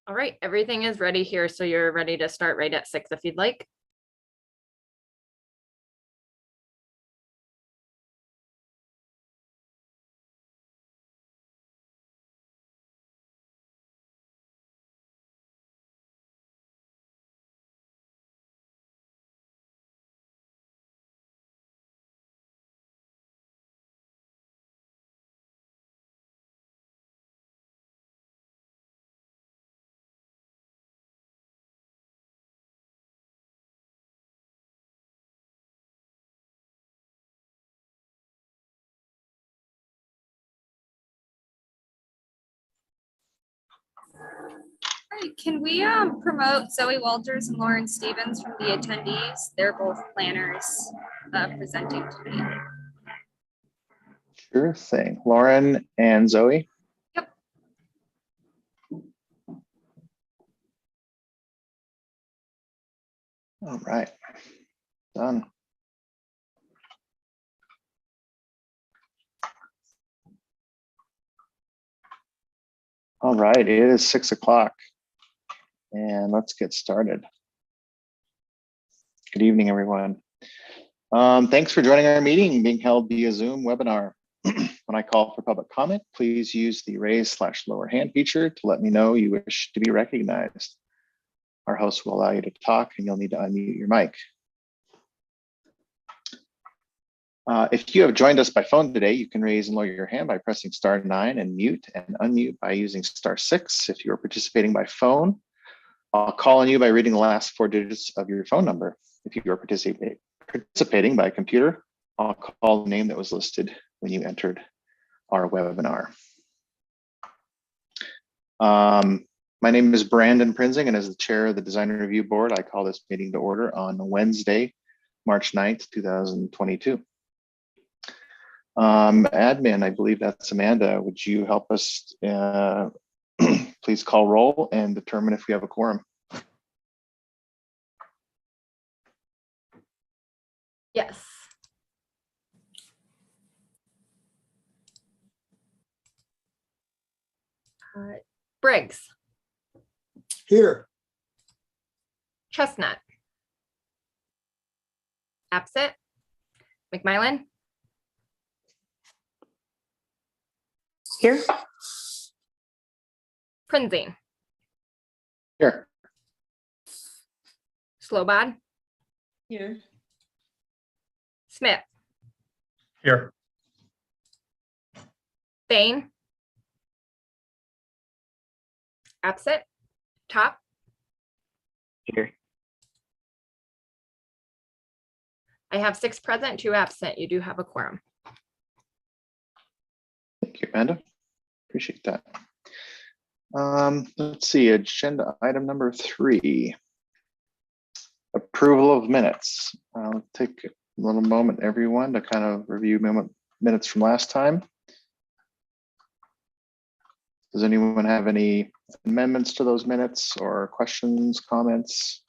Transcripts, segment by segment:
All right, everything is ready here, so you're ready to start right at 6 if you'd like. All right, can we promote Zoe Walters and Lauren Stevens from the attendees? They're both planners presenting today. Sure thing. Lauren and Zoe. Yep. All right, done. All right, it is 6 o'clock and let's get started. Good evening, everyone. Thanks for joining our meeting being held via Zoom webinar. When I call for public comment, please use the raise/lower hand feature to let me know you wish to be recognized. Our host will allow you to talk and you'll need to unmute your mic. If you have joined us by phone today, you can raise and lower your hand by pressing *9 and mute and unmute by using *6. If you are participating by phone, I'll call on you by reading the last 4 digits of your phone number. If you are participating by computer, I'll call the name that was listed when you entered our webinar. My name is Brandon Prinzing, and as the chair of the Design Review Board, I call this meeting to order on Wednesday, March 9th, 2022. Admin, I believe that's Amanda. Would you help us please call roll and determine if we have a quorum? Yes. Briggs. Here. Chestnut. Absent. McMillan. Here. Prinzing. Here. Slobod. Here. Smith. Here. Thane. Absent. Top. Here. I have 6 present, 2 absent. You do have a quorum. Thank you, Amanda. Appreciate that. Let's see, agenda item number 3. Approval of minutes. I'll take a little moment, everyone, to kind of review minutes from last time. Does anyone have any amendments to those minutes or questions, comments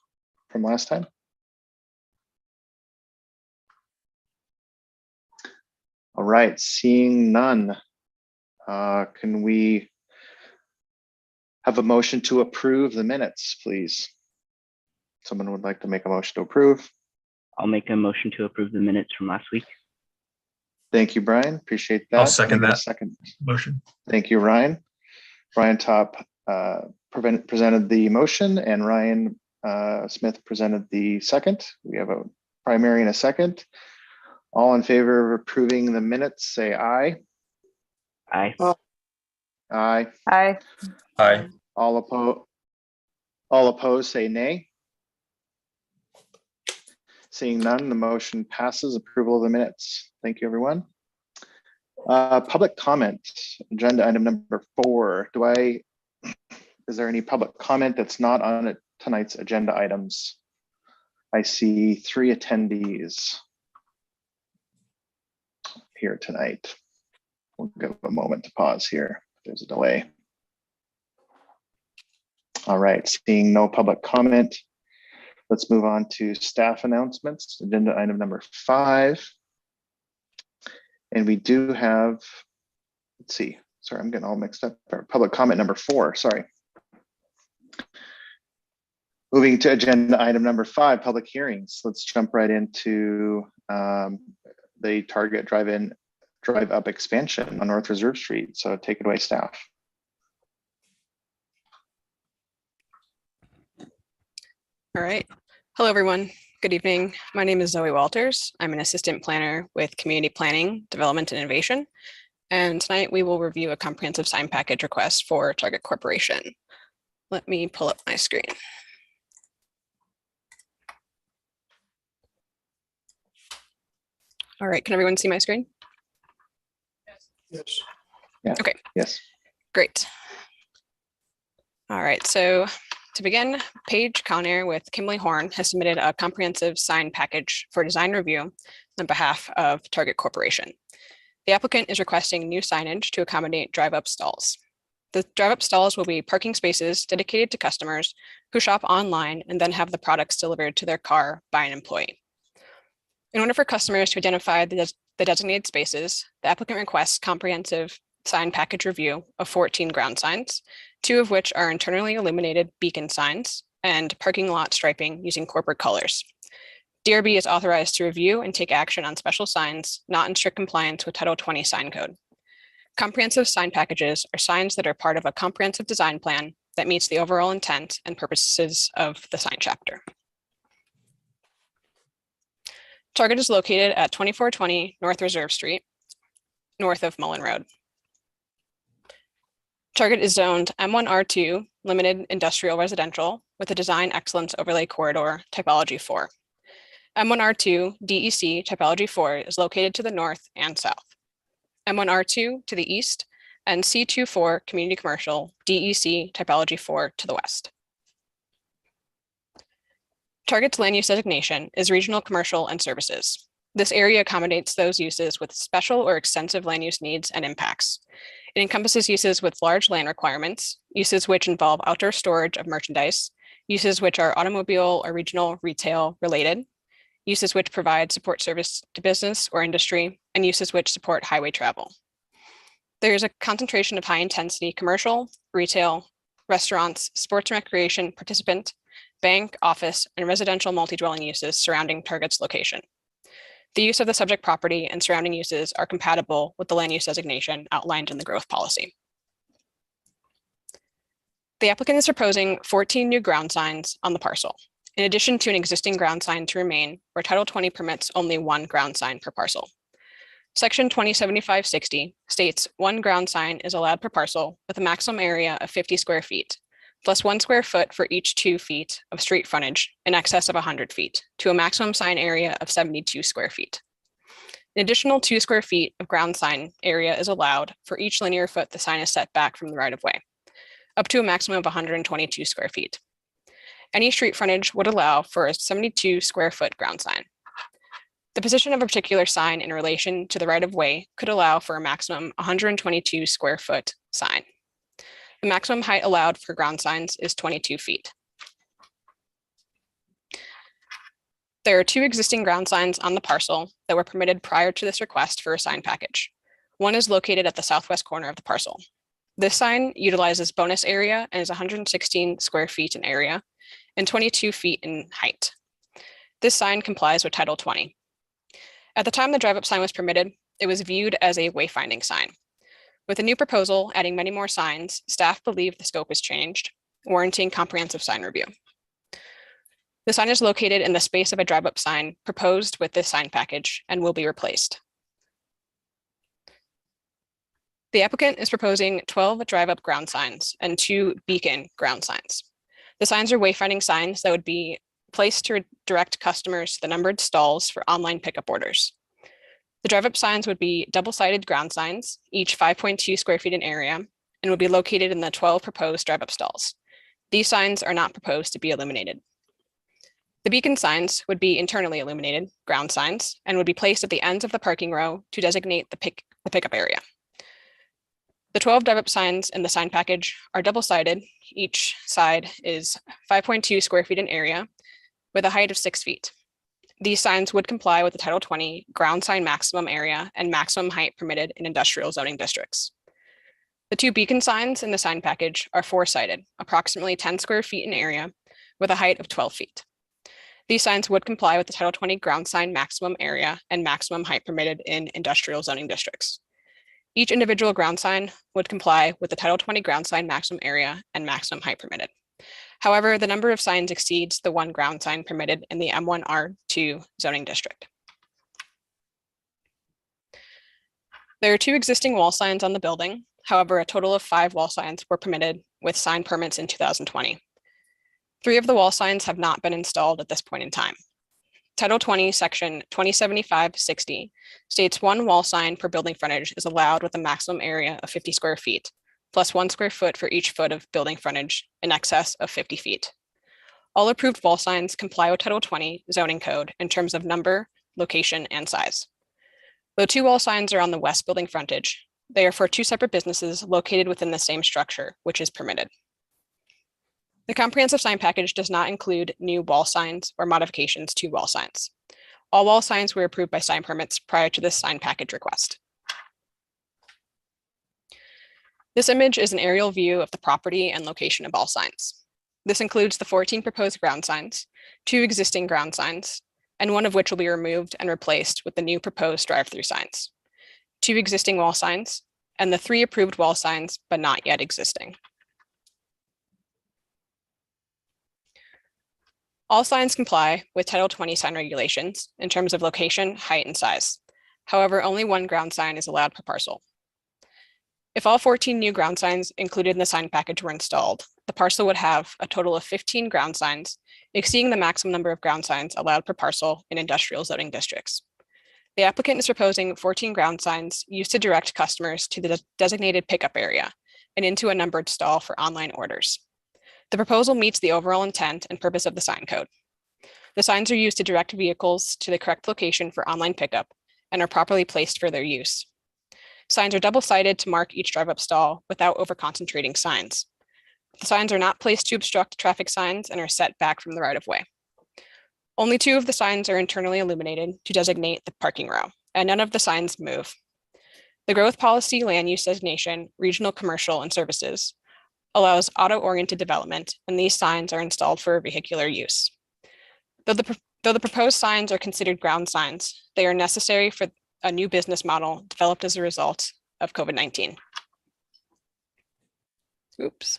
from last time? All right, seeing none, can we have a motion to approve the minutes, please? Someone would like to make a motion to approve. I'll make a motion to approve the minutes from last week. Thank you, Brian. Appreciate that. I'll second that second motion. Thank you, Ryan. Ryan Top presented the motion and Ryan Smith presented the second. We have a primary and a second. All in favor of approving the minutes, say aye. Aye. Aye. Aye. Aye. All opposed, say nay. Seeing none, the motion passes. Approval of the minutes. Thank you, everyone. Public comment, agenda item number 4. Is there any public comment that's not on tonight's agenda items? I see 3 attendees here tonight. We'll give a moment to pause here. There's a delay. All right, seeing no public comment, let's move on to staff announcements, agenda item number 5. And we do have, let's see, sorry, I'm getting all mixed up. Public comment number 4, sorry. Moving to agenda item number 5, public hearings. Let's jump right into the Target drive-up expansion on North Reserve Street. So take it away, staff. All right. Hello, everyone. Good evening. My name is Zoe Walters. I'm an assistant planner with Community Planning, Development, and Innovation. And tonight we will review a comprehensive sign package request for Target Corporation. Let me pull up my screen. All right, can everyone see my screen? Yes. Yeah. Okay. Yes. Great. All right, so to begin, Paige Conner with Kimberly Horn has submitted a comprehensive sign package for design review on behalf of Target Corporation. The applicant is requesting new signage to accommodate drive-up stalls. The drive-up stalls will be parking spaces dedicated to customers who shop online and then have the products delivered to their car by an employee. In order for customers to identify the designated spaces, the applicant requests comprehensive sign package review of 14 ground signs, 2 of which are internally illuminated beacon signs and parking lot striping using corporate colors. DRB is authorized to review and take action on special signs not in strict compliance with Title 20 sign code. Comprehensive sign packages are signs that are part of a comprehensive design plan that meets the overall intent and purposes of the sign chapter. Target is located at 2420 North Reserve Street, north of Mullen Road. Target is zoned M1R2 Limited Industrial Residential with a Design Excellence Overlay Corridor Typology 4. M1R2 DEC Typology 4 is located to the north and south. M1R2 to the east and C24 Community Commercial DEC Typology 4 to the west. Target's land use designation is regional commercial and services. This area accommodates those uses with special or extensive land use needs and impacts. It encompasses uses with large land requirements, uses which involve outdoor storage of merchandise, uses which are automobile or regional retail related, uses which provide support service to business or industry, and uses which support highway travel. There is a concentration of high intensity commercial, retail, restaurants, sports and recreation participant, bank, office, and residential multi-dwelling uses surrounding Target's location. The use of the subject property and surrounding uses are compatible with the land use designation outlined in the growth policy. The applicant is proposing 14 new ground signs on the parcel, in addition to an existing ground sign to remain where Title 20 permits only 1 ground sign per parcel. Section 2075-60 states 1 ground sign is allowed per parcel with a maximum area of 50 square feet, plus 1 square foot for each 2 feet of street frontage in excess of 100 feet to a maximum sign area of 72 square feet. An additional 2 square feet of ground sign area is allowed for each linear foot the sign is set back from the right of way, up to a maximum of 122 square feet. Any street frontage would allow for a 72 square foot ground sign. The position of a particular sign in relation to the right of way could allow for a maximum 122 square foot sign. The maximum height allowed for ground signs is 22 feet. There are 2 existing ground signs on the parcel that were permitted prior to this request for a sign package. One is located at the southwest corner of the parcel. This sign utilizes bonus area and is 116 square feet in area and 22 feet in height. This sign complies with Title 20. At the time the drive-up sign was permitted, it was viewed as a wayfinding sign. With a new proposal adding many more signs, staff believe the scope is changed, warranting comprehensive sign review. The sign is located in the space of a drive-up sign proposed with this sign package and will be replaced. The applicant is proposing 12 drive-up ground signs and 2 beacon ground signs. The signs are wayfinding signs that would be placed to direct customers to the numbered stalls for online pickup orders. The drive-up signs would be double-sided ground signs, each 5.2 square feet in area, and would be located in the 12 proposed drive-up stalls. These signs are not proposed to be illuminated. The beacon signs would be internally illuminated ground signs and would be placed at the ends of the parking row to designate the pickup area. The 12 drive-up signs in the sign package are double-sided. Each side is 5.2 square feet in area with a height of 6 feet. These signs would comply with the Title 20 ground sign maximum area and maximum height permitted in industrial zoning districts. The 2 beacon signs in the sign package are 4-sided, approximately 10 square feet in area, with a height of 12 feet. These signs would comply with the Title 20 ground sign maximum area and maximum height permitted in industrial zoning districts. Each individual ground sign would comply with the Title 20 ground sign maximum area and maximum height permitted. However, the number of signs exceeds the one ground sign permitted in the M1R2 zoning district. There are 2 existing wall signs on the building. However, a total of 5 wall signs were permitted with sign permits in 2020. 3 of the wall signs have not been installed at this point in time. Title 20, Section 2075-60 states 1 wall sign per building frontage is allowed with a maximum area of 50 square feet, plus 1 square foot for each foot of building frontage in excess of 50 feet. All approved wall signs comply with Title 20 zoning code in terms of number, location, and size. Though 2 wall signs are on the west building frontage, they are for 2 separate businesses located within the same structure, which is permitted. The comprehensive sign package does not include new wall signs or modifications to wall signs. All wall signs were approved by sign permits prior to this sign package request. This image is an aerial view of the property and location of all signs. This includes the 14 proposed ground signs, 2 existing ground signs, and 1 of which will be removed and replaced with the new proposed drive-through signs, 2 existing wall signs, and the 3 approved wall signs, but not yet existing. All signs comply with Title 20 sign regulations in terms of location, height, and size. However, only 1 ground sign is allowed per parcel. If all 14 new ground signs included in the sign package were installed, the parcel would have a total of 15 ground signs, exceeding the maximum number of ground signs allowed per parcel in industrial zoning districts. The applicant is proposing 14 ground signs used to direct customers to the designated pickup area and into a numbered stall for online orders. The proposal meets the overall intent and purpose of the sign code. The signs are used to direct vehicles to the correct location for online pickup and are properly placed for their use. Signs are double-sided to mark each drive-up stall without over-concentrating signs. The signs are not placed to obstruct traffic signs and are set back from the right-of-way. Only 2 of the signs are internally illuminated to designate the parking row, and none of the signs move. The growth policy land use designation, regional commercial and services, allows auto-oriented development, and these signs are installed for vehicular use. Though the proposed signs are considered ground signs, they are necessary for a new business model developed as a result of COVID-19. Oops,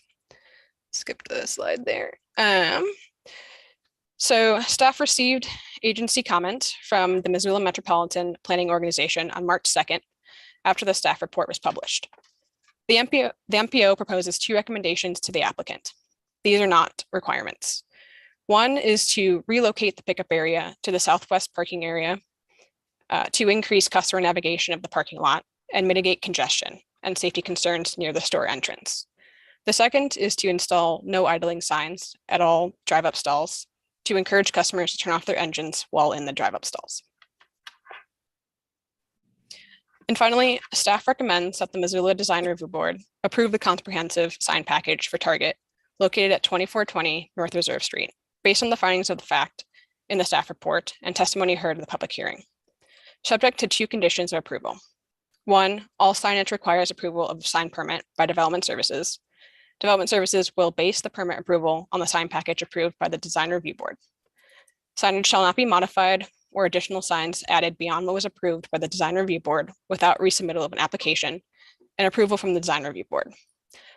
skipped the slide there. So staff received agency comment from the Missoula Metropolitan Planning Organization on March 2nd, after the staff report was published. The MPO proposes 2 recommendations to the applicant. These are not requirements. 1 is to relocate the pickup area to the southwest parking area to increase customer navigation of the parking lot and mitigate congestion and safety concerns near the store entrance. The second is to install no idling signs at all drive-up stalls to encourage customers to turn off their engines while in the drive-up stalls. And finally, staff recommends that the Missoula Design Review Board approve the comprehensive sign package for Target located at 2420 North Reserve Street, based on the findings of the fact in the staff report and testimony heard in the public hearing, subject to 2 conditions of approval. 1, all signage requires approval of sign permit by Development Services. Development Services will base the permit approval on the sign package approved by the Design Review Board. Signage shall not be modified or additional signs added beyond what was approved by the Design Review Board without resubmittal of an application and approval from the Design Review Board.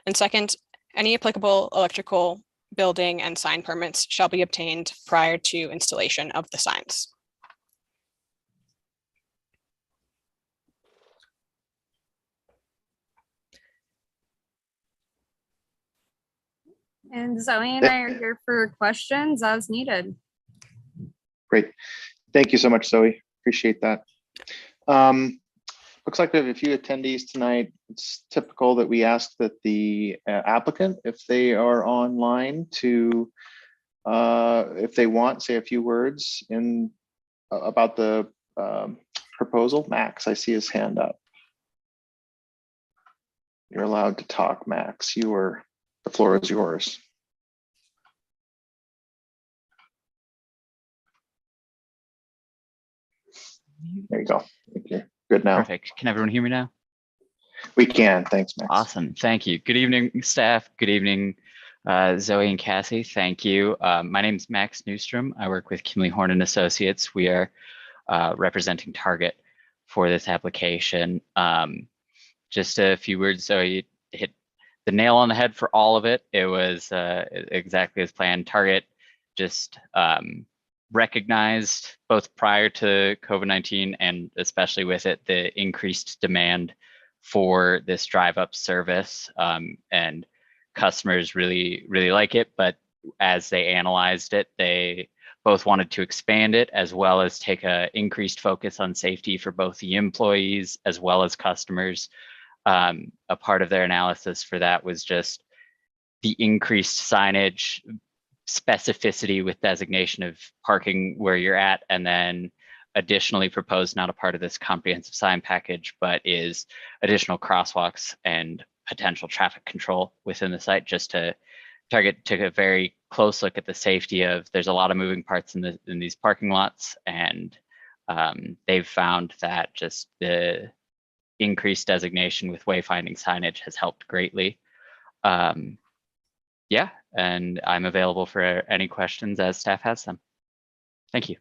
And second, any applicable electrical, building, and sign permits shall be obtained prior to installation of the signs. And Zoe and I are here for questions as needed. Great. Thank you so much, Zoe. Appreciate that. Looks like we have a few attendees tonight. It's typical that we ask that the applicant, if they are online, to, if they want, say a few words about the proposal. Max, I see his hand up. You're allowed to talk, Max. The floor is yours. There you go. Okay, good now. Perfect. Can everyone hear me now? We can. Thanks, Max. Awesome. Thank you. Good evening, staff. Good evening, Zoe and Cassie, thank you. My name is Max Newstrom. I work with Kimley Horn and Associates. We are representing Target for this application. Just a few words. So you hit the nail on the head for all of it. It was exactly as planned. Target just recognized both prior to COVID-19 and especially with it, the increased demand for this drive up service, and customers really like it. But as they analyzed it, they both wanted to expand it as well as take a increased focus on safety for both the employees as well as customers. A part of their analysis for that was just the increased signage, specificity with designation of parking where you're at, and then additionally proposed, not a part of this comprehensive sign package, but is additional crosswalks and potential traffic control within the site. Just to Target took a very close look at the safety of, there's a lot of moving parts in these parking lots, and they've found that just the increased designation with wayfinding signage has helped greatly. Yeah, and I'm available for any questions as staff has them. Thank you.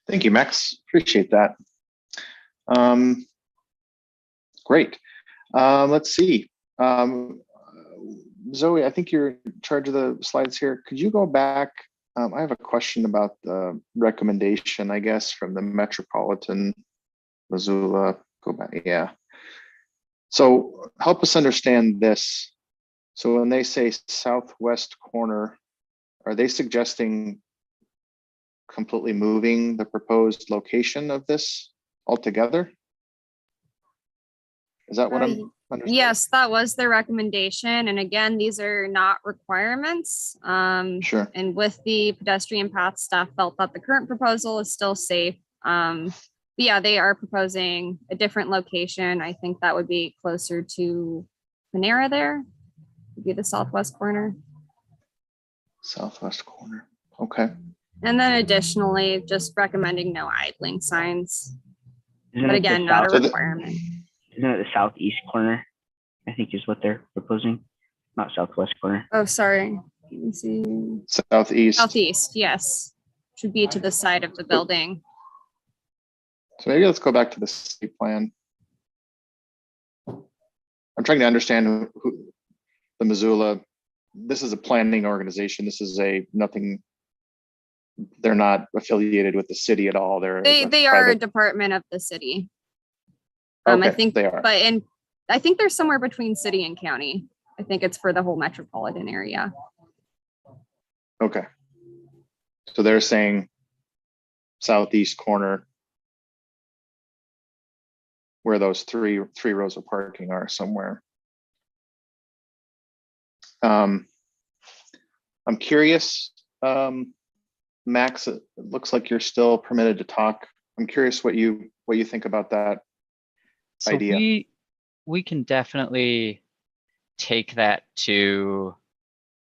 Thank you, Max. Appreciate that. Great. Let's see. Zoe, I think you're in charge of the slides here. Could you go back? I have a question about the recommendation, I guess, from the Metropolitan Missoula. Go back. Yeah. So help us understand this. So when they say southwest corner, are they suggesting completely moving the proposed location of this altogether? Is that what I'm understanding? Yes, that was their recommendation. And again, these are not requirements. Sure. And with the pedestrian path, staff felt that the current proposal is still safe. But yeah, they are proposing a different location. I think that would be closer to Panera there, would be the southwest corner. Southwest corner. Okay. And then additionally, just recommending no idling signs. Isn't But it the again, not a south- requirement. Isn't it the southeast corner? I think is what they're proposing, not southwest corner. Oh, sorry. Let me see. Southeast. Southeast, yes. Should be to the side of the building. So maybe let's go back to the city plan. I'm trying to understand who the Missoula, this is a planning organization. This is nothing, they're not affiliated with the city at all. They are a department of the city. I Okay, think they are. But I think they're somewhere between city and county. I think it's for the whole metropolitan area. Okay. So they're saying southeast corner, where those three rows of parking are somewhere. I'm curious, Max, it looks like you're still permitted to talk. I'm curious what you think about that idea. We can definitely take that to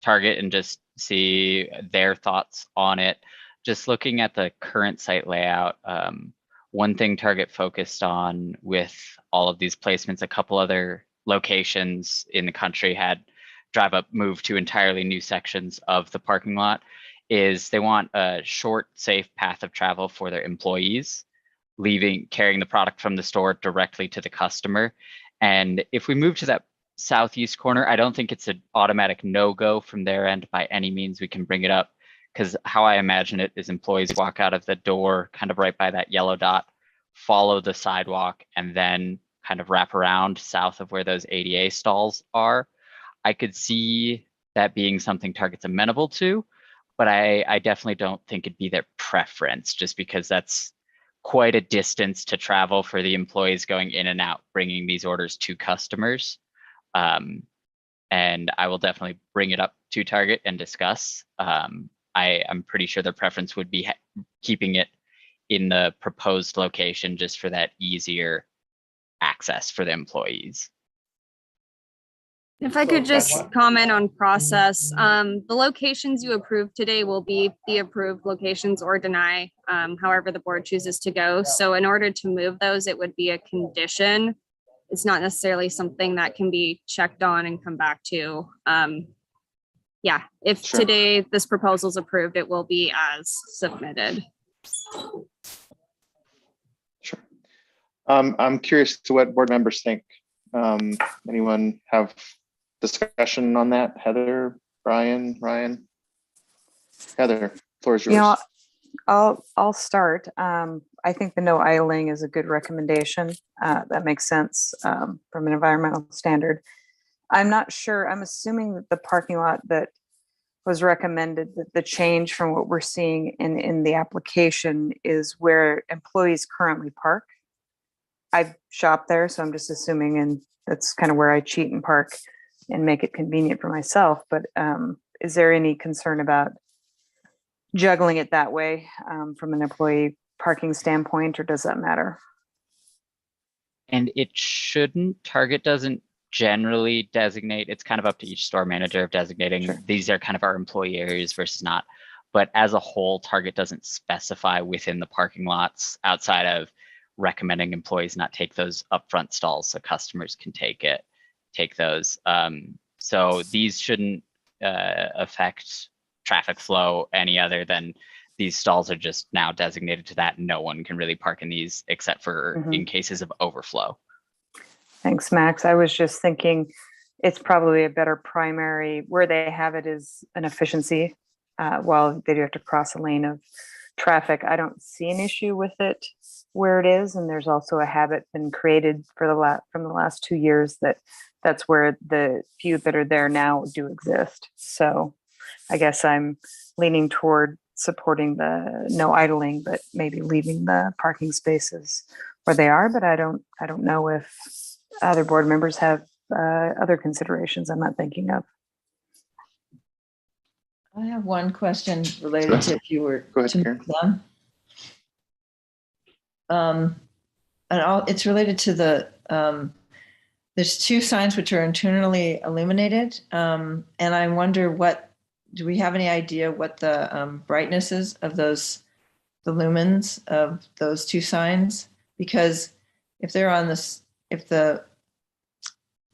Target and just see their thoughts on it. Just looking at the current site layout, one thing Target focused on with all of these placements, a couple other locations in the country had drive up move to entirely new sections of the parking lot, is they want a short, safe path of travel for their employees, carrying the product from the store directly to the customer. And if we move to that southeast corner, I don't think it's an automatic no-go from their end by any means. We can bring it up, because how I imagine it is employees walk out of the door kind of right by that yellow dot, follow the sidewalk, and then kind of wrap around south of where those ADA stalls are. I could see that being something Target's amenable to, but I definitely don't think it'd be their preference, just because that's quite a distance to travel for the employees going in and out, bringing these orders to customers. And I will definitely bring it up to Target and discuss. I'm pretty sure their preference would be keeping it in the proposed location, just for that easier access for the employees. If I could just comment on process, the locations you approve today will be the approved locations or deny, however the board chooses to go. So in order to move those, it would be a condition it's not necessarily something that can be checked on and come back to. Yeah, if Sure. today this proposal is approved, it will be as submitted. Sure. I'm curious to what board members think. Anyone have discussion on that? Heather, Brian, Ryan? Heather, floor is yours. You know, I'll start. I think the no idling is a good recommendation. That makes sense from an environmental standard. I'm not sure. I'm assuming that the parking lot that was recommended, that the change from what we're seeing in the application is where employees currently park. I've shopped there, so I'm just assuming, and that's kind of where I cheat and park and make it convenient for myself. But is there any concern about juggling it that way from an employee parking standpoint, or does that matter? And it shouldn't. Target doesn't generally designate. It's kind of up to each store manager of designating. Sure. These are kind of our employee areas versus not. But as a whole, Target doesn't specify within the parking lots outside of recommending employees not take those upfront stalls so customers can take those. So these shouldn't affect traffic flow any other than these stalls are just now designated to that. No one can really park in these except for in cases of overflow. Thanks, Max. I was just thinking it's probably a better primary where they have it is an efficiency. While they do have to cross a lane of traffic, I don't see an issue with it where it is. And there's also a habit been created for from the last 2 years that's where the few that are there now do exist. So I guess I'm leaning toward supporting the no idling, but maybe leaving the parking spaces where they are. But I don't know if other board members have other considerations I'm not thinking of. I have one question related to if you were Go ahead, to Karen. move them. It's related to there's 2 signs which are internally illuminated. And I wonder do we have any idea what the brightness is of the lumens of those 2 signs? Because if they're on this, if the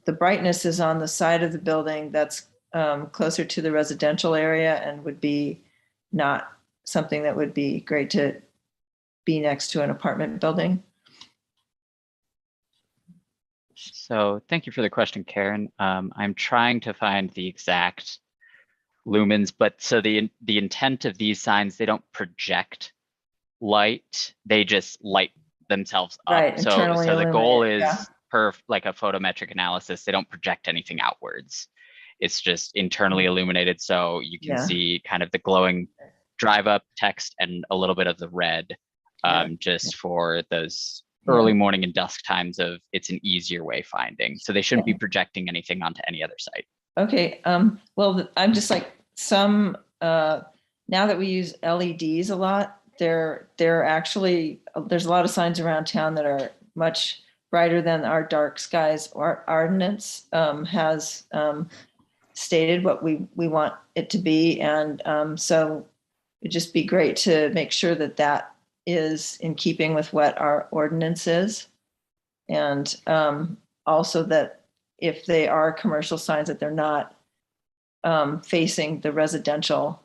brightness is on the side of the building that's closer to the residential area and would be not something that would be great to be next to an apartment building. So thank you for the question, Karen. I'm trying to find the exact lumens, but so the intent of these signs, they don't project light, they just light themselves up. Right, So internally the goal illuminated, is yeah. per like a photometric analysis, they don't project anything outwards. It's just internally illuminated, so you can Yeah. see kind of the glowing drive up text and a little bit of the red, just for those early morning and dusk times of it's an easier way finding. So they shouldn't be projecting anything onto any other site. Okay. Well, I'm just like now that we use LEDs a lot, they're actually, there's a lot of signs around town that are much brighter than our dark skies ordinance has stated what we want it to be. And so it'd just be great to make sure that is in keeping with what our ordinance is. And also that if they are commercial signs, that they're not facing the residential,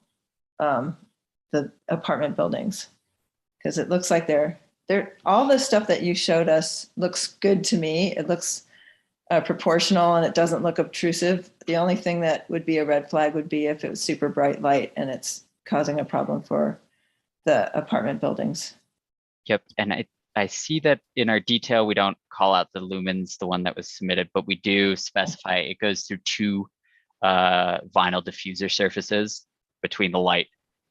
the apartment buildings. Because it looks like they're all the stuff that you showed us looks good to me. It looks proportional and it doesn't look obtrusive. The only thing that would be a red flag would be if it was super bright light and it's causing a problem for the apartment buildings. Yep, and I see that in our detail, we don't call out the lumens, the one that was submitted, but we do specify it goes through 2 vinyl diffuser surfaces between the light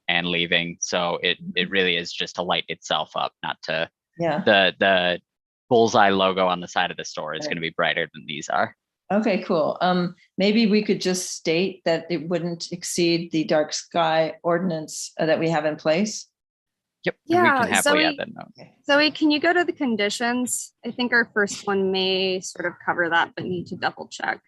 and leaving. So it really is just to light itself up, not to the bullseye logo on the side of the store is going to be brighter than these are. Okay, cool. Maybe we could just state that it wouldn't exceed the dark sky ordinance that we have in place. Yep, and we Yeah, can happily add Zoe, that note. Zoe, can you go to the conditions? I think our first one may sort of cover that, but need to double check.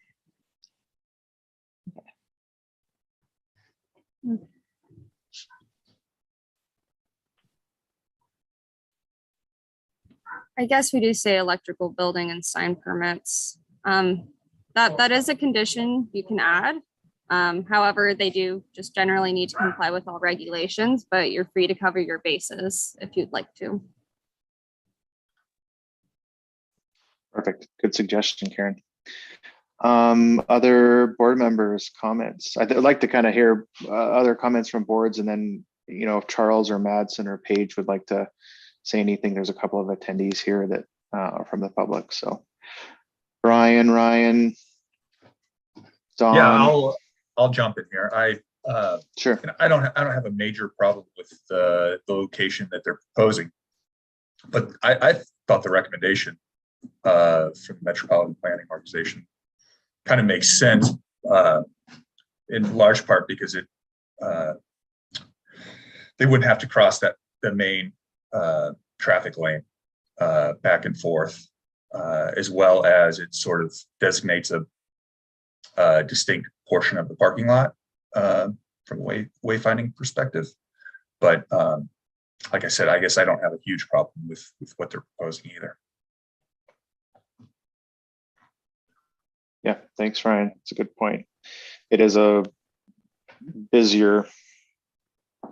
I guess we do say electrical building and sign permits. That is a condition you can add. However, they do just generally need to comply with all regulations, but you're free to cover your bases if you'd like to. Perfect. Good suggestion, Karen. Other board members' comments? I'd like to kind of hear other comments from boards, and then, you know, if Charles or Madsen or Paige would like to say anything, there's a couple of attendees here that are from the public. So Brian, Ryan, Don. Yeah, I'll jump in here. Sure. I don't have a major problem with the location that they're proposing, but I thought the recommendation from the Metropolitan Planning Organization kind of makes sense in large part because they wouldn't have to cross the main traffic lane back and forth, as well as it sort of designates a distinct portion of the parking lot from a wayfinding perspective. But like I said, I guess I don't have a huge problem with what they're proposing either. Yeah, thanks, Ryan. It's a good point. It is a busier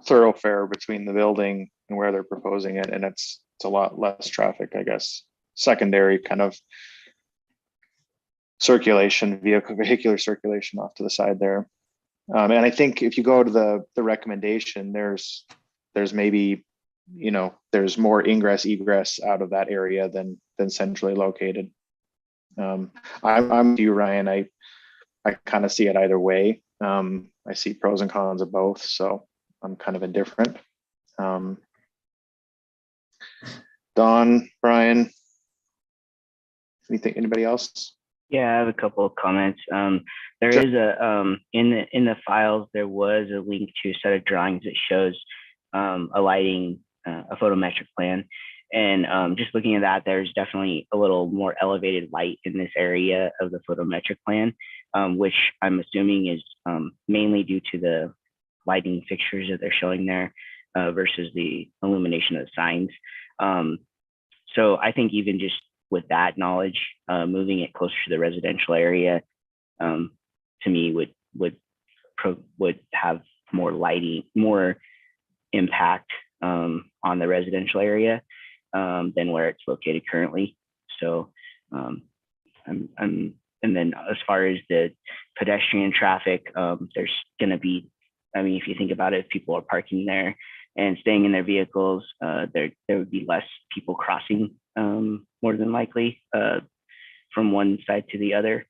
thoroughfare between the building and where they're proposing it, and it's a lot less traffic, I guess. Secondary kind of circulation, vehicular circulation off to the side there. And I think if you go to the recommendation, there's maybe, you know, there's more ingress egress out of that area than centrally located. I'm with you, Ryan. I kind of see it either way. I see pros and cons of both, so I'm kind of indifferent. Don, Brian, anybody else? Yeah, I have a couple of comments. There Sure. is a in the files there was a link to a set of drawings that shows a lighting, a photometric plan, and just looking at that, there's definitely a little more elevated light in this area of the photometric plan, which I'm assuming is mainly due to the lighting fixtures that they're showing there versus the illumination of the signs. So I think even just with that knowledge, moving it closer to the residential area, to me would have more lighting, more impact on the residential area than where it's located currently. So and then as far as the pedestrian traffic, there's going to be, I mean, if you think about it, if people are parking there and staying in their vehicles, there would be less people crossing more than likely from one side to the other.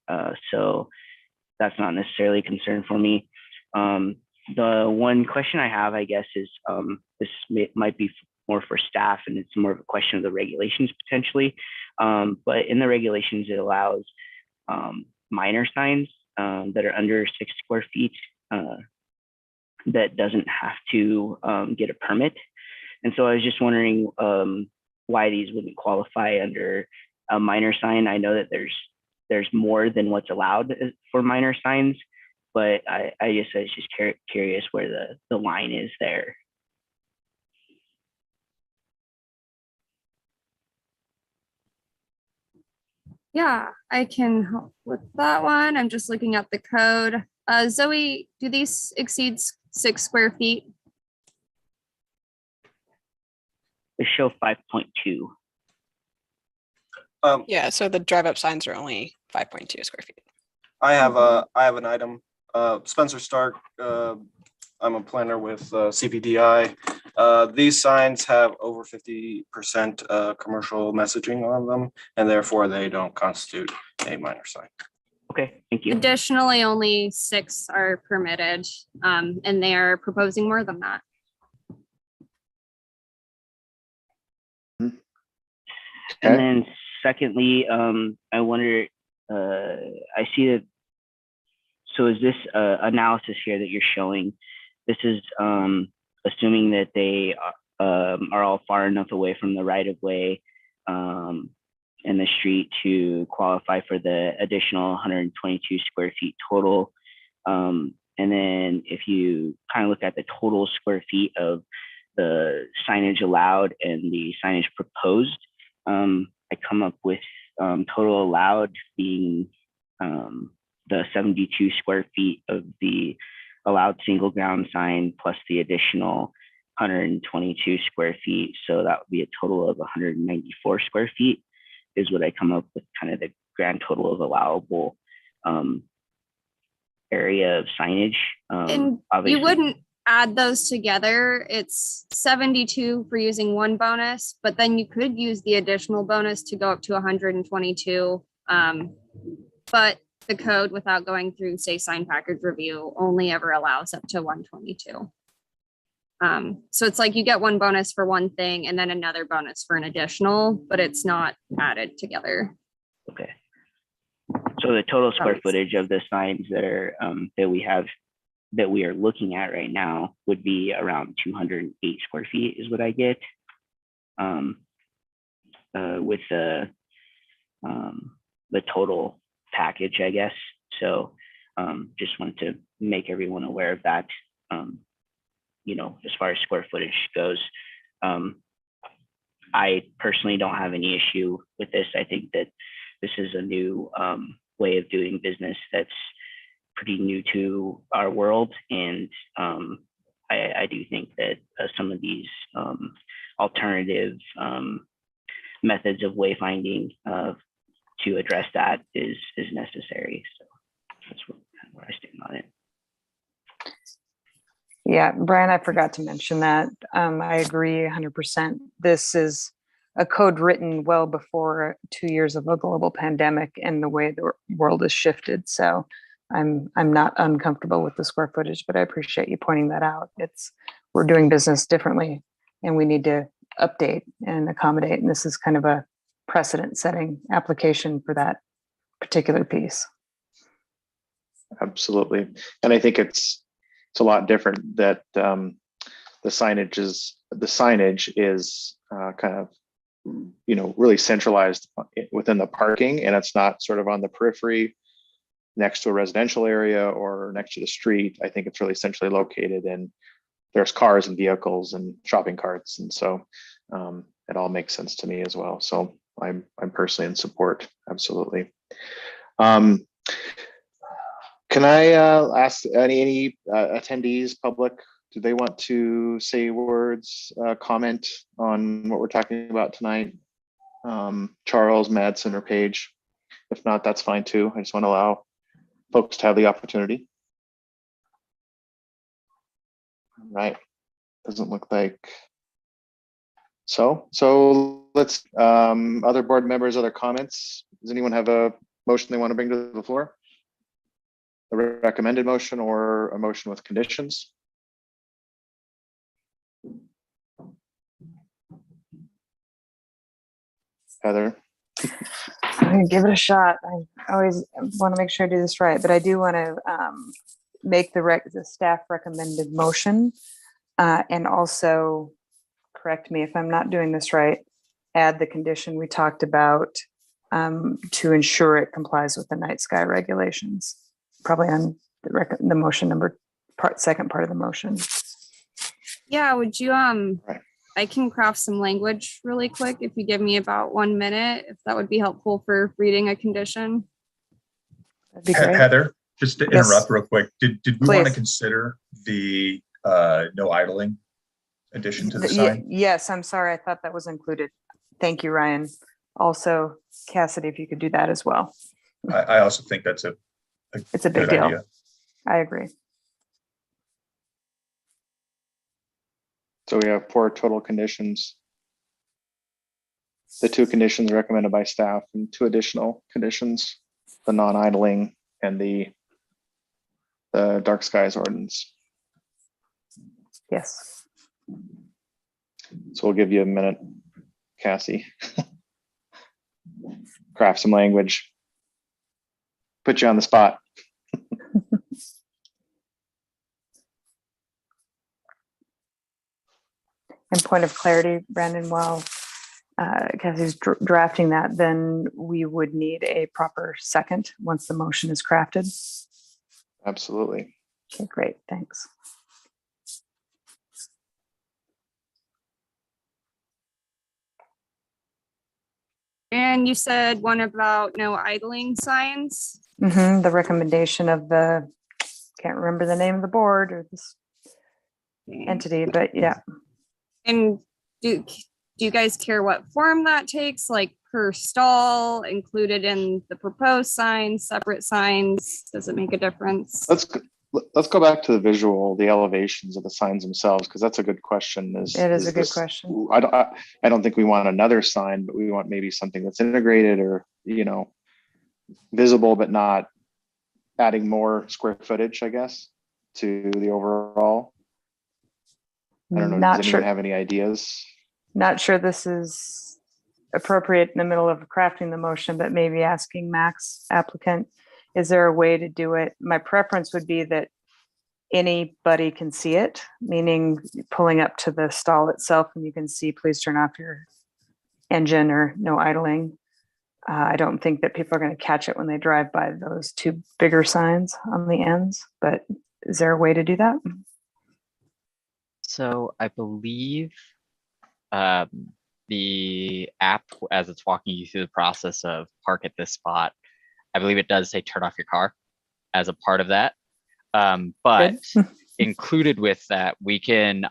So that's not necessarily a concern for me. The one question I have, I guess, is this might be more for staff, and it's more of a question of the regulations potentially. But in the regulations, it allows minor signs that are under 6 square feet that doesn't have to get a permit. And so I was just wondering why these wouldn't qualify under a minor sign. I know that there's more than what's allowed for minor signs, but I was just curious where the line is there. Yeah, I can help with that one. I'm just looking at the code. Zoe, do these exceed 6 square feet? They show 5.2. Yeah, so the drive-up signs are only 5.2 square feet. I have an item. Spencer Stark. I'm a planner with CPDI. These signs have over 50% commercial messaging on them, and therefore they don't constitute a minor sign. Okay, thank you. Additionally, only 6 are permitted, and they are proposing more than that. And then secondly, I wonder, I see that, so is this analysis here that you're showing, this is assuming that they are all far enough away from the right of way and the street to qualify for the additional 122 square feet total. And then if you kind of look at the total square feet of the signage allowed and the signage proposed, I come up with total allowed being the 72 square feet of the allowed single ground sign plus the additional 122 square feet. So that would be a total of 194 square feet is what I come up with, kind of the grand total of allowable area of signage. And you Obviously, wouldn't add those together. It's 72 for using one bonus, but then you could use the additional bonus to go up to 122. But the code, without going through, say, sign package review, only ever allows up to 122. So it's like you get one bonus for one thing and then another bonus for an additional, but it's not added together. okay. So the total square footage of the signs that are that we are looking at right now would be around 208 square feet is what I get. With the total package, I guess. So just wanted to make everyone aware of that. You know, as far as square footage goes, I personally don't have any issue with this. I think that this is a new way of doing business that's pretty new to our world. And I do think that some of these alternative methods of wayfinding to address that is necessary. So that's where I stand on it. Yeah, Brian, I forgot to mention that. I agree 100%. This is a code written well before 2 years of a global pandemic and the way the world has shifted. So I'm not uncomfortable with the square footage, but I appreciate you pointing that out. We're doing business differently and we need to update and accommodate. And this is kind of a precedent setting application for that particular piece. Absolutely. And I think it's a lot different that the signage is kind of, you know, really centralized within the parking, and it's not sort of on the periphery next to a residential area or next to the street. I think it's really centrally located, and there's cars and vehicles and shopping carts, and so it all makes sense to me as well. So I'm personally in support. Absolutely. Can I ask any attendees, public, do they want to say words, comment on what we're talking about tonight? Charles, Madsen, or Paige? If not, that's fine too. I just want to allow folks to have the opportunity. All right, doesn't look like so. So let's, other board members, other comments? Does anyone have a motion they want to bring to the floor? A recommended motion or a motion with conditions? Heather? I'm gonna give it a shot. I always want to make sure I do this right, but I do want to make the staff recommended motion and also, correct me if I'm not doing this right, add the condition we talked about to ensure it complies with the night sky regulations. Probably on the motion second part of the motion. Yeah, would you, I can craft some language really quick if you give me about 1 minute, if that would be helpful for reading a condition. That'd be great. Heather, just to Yes. interrupt real quick, did we want to Please. consider the no idling addition to the sign? Yes, I'm sorry. I thought that was included. Thank you, Ryan. Also, Cassidy, if you could do that as well. I also think that's It's a big good deal. idea. I agree. So we have 4 total conditions. The 2 conditions recommended by staff and 2 additional conditions, the non-idling and the dark skies ordinance. Yes. So we'll give you a minute, Cassie. Craft some language. Put you on the spot. And point of clarity, Brandon, while Cassie's drafting that, then we would need a proper second once the motion is crafted. Absolutely. Okay, great, thanks. And you said one about no idling signs. The recommendation of the, can't remember the name of the board or this entity, but yeah. And do you guys care what form that takes, like per stall, included in the proposed signs, separate signs? Does it make a difference? Let's go back to the visual, the elevations of the signs themselves, because that's a good question. It is a good question. I don't think we want another sign, but we want maybe something that's integrated or, visible, but not adding more square footage, I guess, to the overall. I don't know. Not Does sure. anyone have any ideas? Not sure this is appropriate in the middle of crafting the motion, but maybe asking Max applicant, is there a way to do it? My preference would be that anybody can see it, meaning pulling up to the stall itself and you can see, please turn off your engine or no idling. I don't think that people are going to catch it when they drive by those two bigger signs on the ends, but is there a way to do that? So I believe the app, as it's walking you through the process of park at this spot, I believe it does say turn off your car as a part of that. But included with that,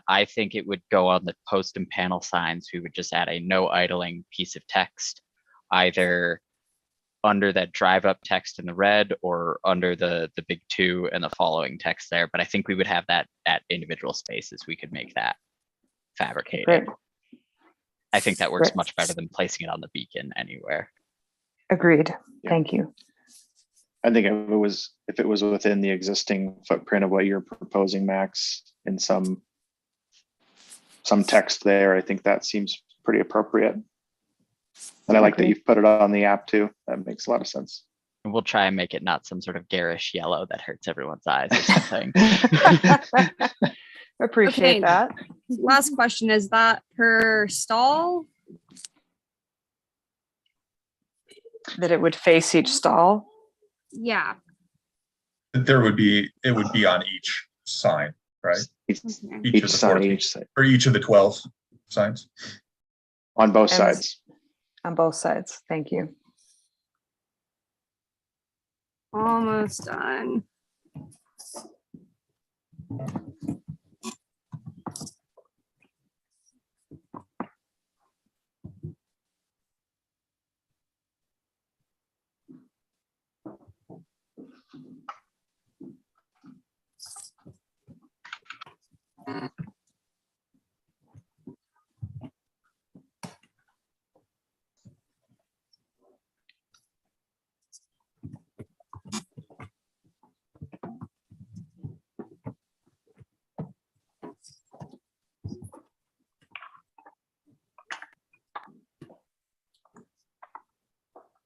I think it would go on the post and panel signs. We would just add a no idling piece of text, either under that drive up text in the red or under the big 2 and the following text there. But I think we would have that at individual spaces. We could make that fabricated. Great. I think that works Great. much better than placing it on the beacon anywhere. Agreed. Yeah. Thank you. I think if it was within the existing footprint of what you're proposing, Max, in some text there, I think that seems pretty appropriate. And I like that you've put it on the app too. That makes a lot of sense. And we'll try and make it not some sort of garish yellow that hurts everyone's eyes or something. Appreciate Okay. that. Last question, is that per stall? That it would face each stall. Yeah. It would be on each sign, right? Okay. Each of the sign, 14 each side, or each of the 12 signs. on both And sides. On both sides. Thank you. Almost done.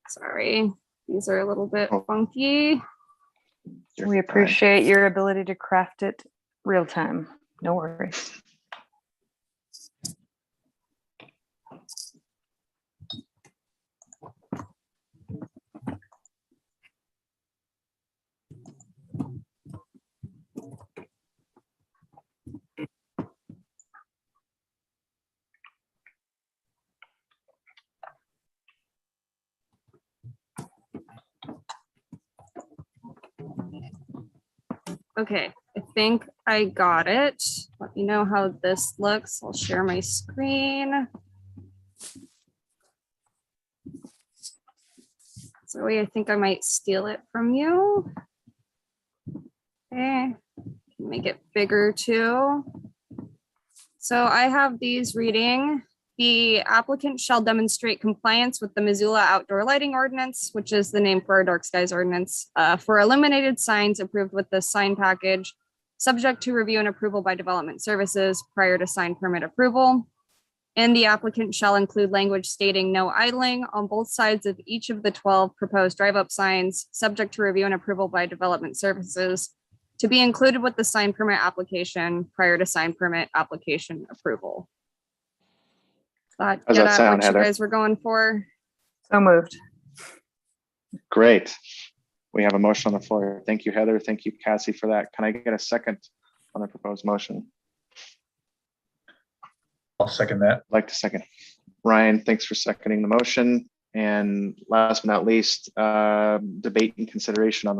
Sorry, these are a little bit funky. You're We fine. appreciate your ability to craft it real time. No worries. Okay, I think I got it. Let me know how this looks. I'll share my screen. Zoe, I think I might steal it from you. Okay, make it bigger too. So I have these reading. The applicant shall demonstrate compliance with the Missoula Outdoor Lighting Ordinance, which is the name for our dark skies ordinance, for illuminated signs approved with the sign package, subject to review and approval by development services prior to sign permit approval. And the applicant shall include language stating no idling on both sides of each of the 12 proposed drive-up signs, subject to review and approval by development services, to be included with the sign permit application prior to sign permit application approval. How's that sound, what Heather? you guys were going for? So moved. Great. We have a motion on the floor. Thank you, Heather. Thank you, Cassie, for that. Can I get a second on the proposed motion? I'll second that. I'd like to second. Ryan, thanks for seconding the motion. And last but not least, debate and consideration on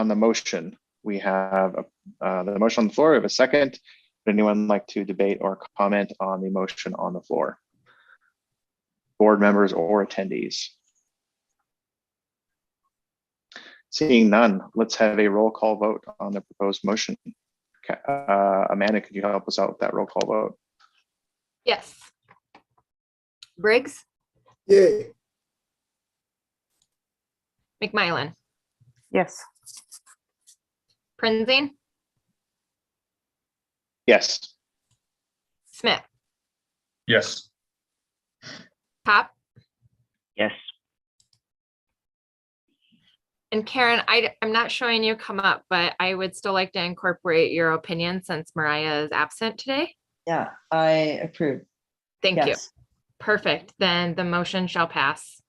the motion. We have the motion on the floor. We have a second. Would anyone like to debate or comment on the motion on the floor? Board members or attendees? Seeing none, let's have a roll call vote on the proposed motion. Amanda, could you help us out with that roll call vote? Yes. Briggs, Yay. McMillan, Yes. Prinzing, Yes. Smith, Yes. Pop, Yes. and Karen, I'm not showing you come up, but I would still like to incorporate your opinion since Mariah is absent today. Yeah, I approve. Thank you. Yes. Perfect. Then the motion shall pass.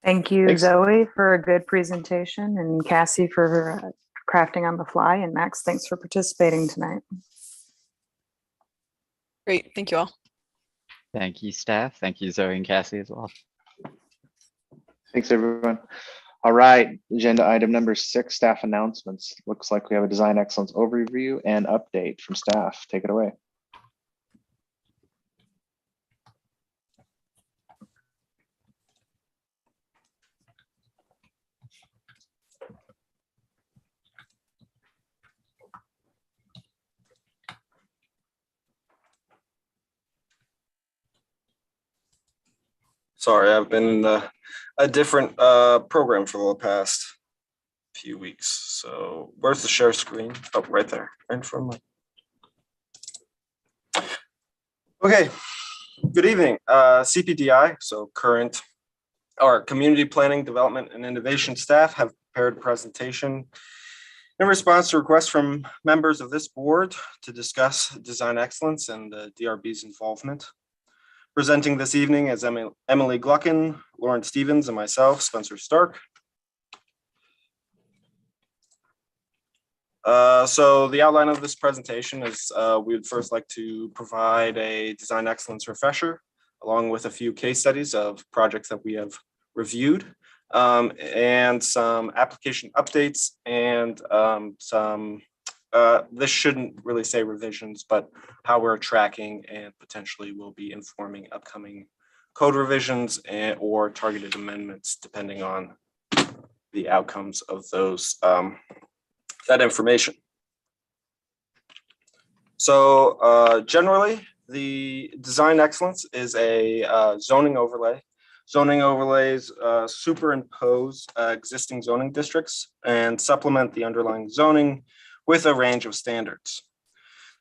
Thank you, Thanks. Zoe, for a good presentation, and Cassie for crafting on the fly, and Max, thanks for participating tonight. Great, thank you all. Thank you, staff. Thank you, Zoe and Cassie as well. Thanks, everyone. All right, agenda item number 6, staff announcements. Looks like we have a design excellence overview and update from staff. Take it away. Sorry, I've been in a different program for the past few weeks. So where's the share screen? Oh, right there, right in front of me. Okay, good evening. CPDI, so current our community planning, development, and innovation staff have prepared a presentation in response to requests from members of this board to discuss design excellence and the DRB's involvement. Presenting this evening is Emily Gluckin, Lauren Stevens, and myself, Spencer Stark. So the outline of this presentation is we would first like to provide a design excellence refresher, along with a few case studies of projects that we have reviewed, and some application updates and this shouldn't really say revisions, but how we're tracking and potentially will be informing upcoming code revisions or targeted amendments, depending on the outcomes of those that information. So generally, the design excellence is a zoning overlay. Zoning overlays superimpose existing zoning districts and supplement the underlying zoning with a range of standards.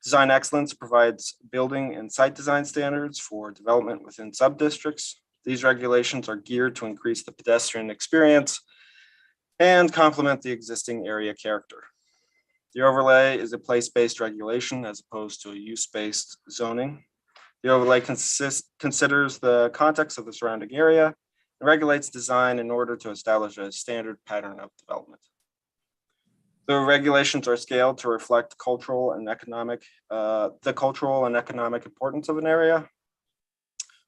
Design excellence provides building and site design standards for development within sub-districts. These regulations are geared to increase the pedestrian experience and complement the existing area character. The overlay is a place-based regulation as opposed to a use-based zoning. The overlay considers the context of the surrounding area and regulates design in order to establish a standard pattern of development. The regulations are scaled to reflect the cultural and economic importance of an area,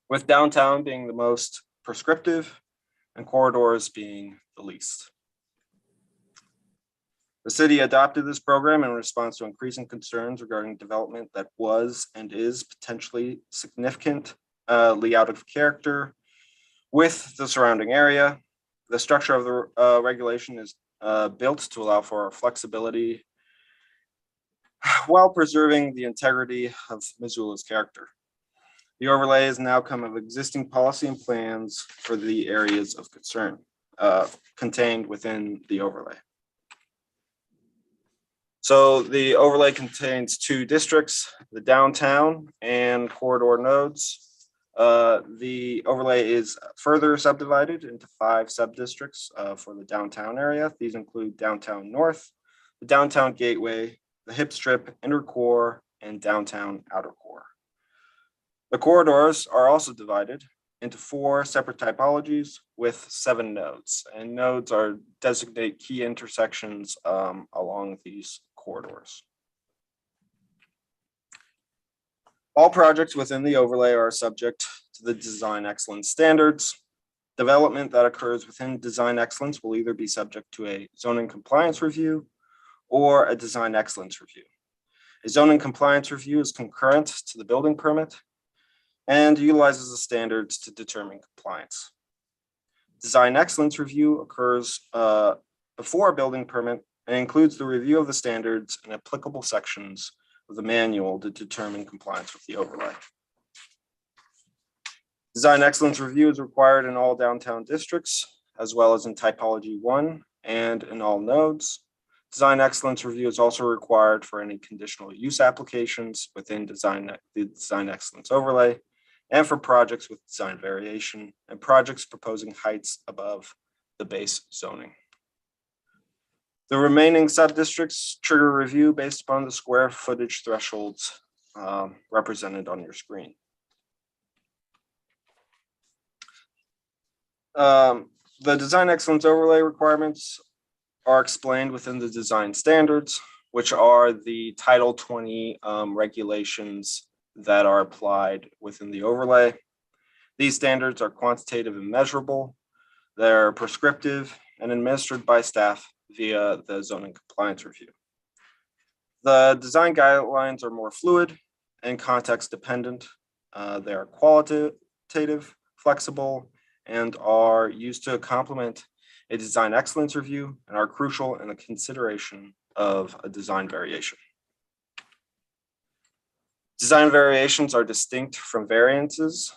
with downtown being the most prescriptive and corridors being the least. The city adopted this program in response to increasing concerns regarding development that was and is potentially significantly out of character with the surrounding area. The structure of the regulation is built to allow for flexibility while preserving the integrity of Missoula's character. The overlay is an outcome of existing policy and plans for the areas of concern contained within the overlay. So the overlay contains 2 districts, the downtown and corridor nodes. The overlay is further subdivided into 5 sub-districts for the downtown area. These include downtown north, the downtown gateway, the hip strip, inner core, and downtown outer core. The corridors are also divided into 4 separate typologies with 7 nodes, and nodes are designate key intersections along these corridors. All projects within the overlay are subject to the design excellence standards. Development that occurs within design excellence will either be subject to a zoning compliance review or a design excellence review. A zoning compliance review is concurrent to the building permit and utilizes the standards to determine compliance. Design excellence review occurs before a building permit and includes the review of the standards and applicable sections of the manual to determine compliance with the overlay. Design excellence review is required in all downtown districts, as well as in typology 1 and in all nodes. Design excellence review is also required for any conditional use applications within the design excellence overlay, and for projects with design variation and projects proposing heights above the base zoning. The remaining sub-districts trigger review based upon the square footage thresholds represented on your screen. The design excellence overlay requirements are explained within the design standards, which are the Title 20 regulations that are applied within the overlay. These standards are quantitative and measurable. They're prescriptive and administered by staff via the zoning compliance review. The design guidelines are more fluid and context dependent. They are qualitative, flexible, and are used to complement a design excellence review and are crucial in the consideration of a design variation. Design variations are distinct from variances.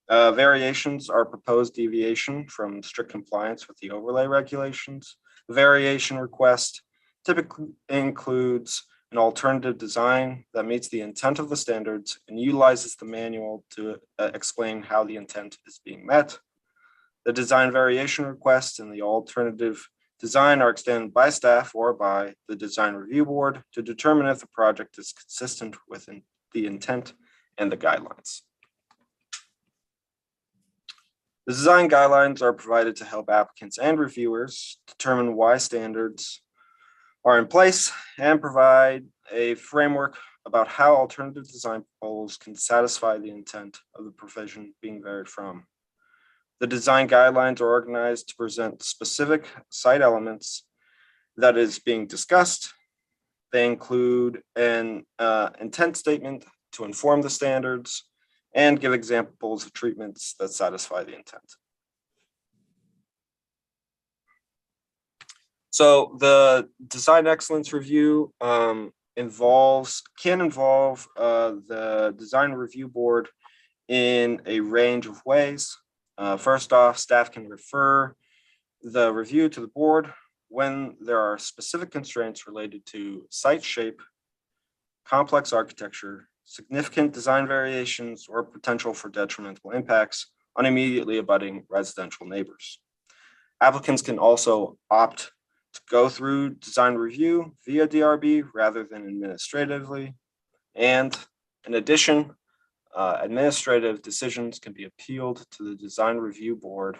Variations are proposed deviation from strict compliance with the overlay regulations. The variation request typically includes an alternative design that meets the intent of the standards and utilizes the manual to explain how the intent is being met. The design variation request and the alternative design are extended by staff or by the design review board to determine if the project is consistent with the intent and the guidelines. The design guidelines are provided to help applicants and reviewers determine why standards are in place and provide a framework about how alternative design proposals can satisfy the intent of the provision being varied from. The design guidelines are organized to present specific site elements that is being discussed. They include an intent statement to inform the standards and give examples of treatments that satisfy the intent. So the design excellence review can involve the design review board in a range of ways. First off, staff can refer the review to the board when there are specific constraints related to site shape, complex architecture, significant design variations, or potential for detrimental impacts on immediately abutting residential neighbors. Applicants can also opt to go through design review via DRB rather than administratively. And in addition, administrative decisions can be appealed to the design review board.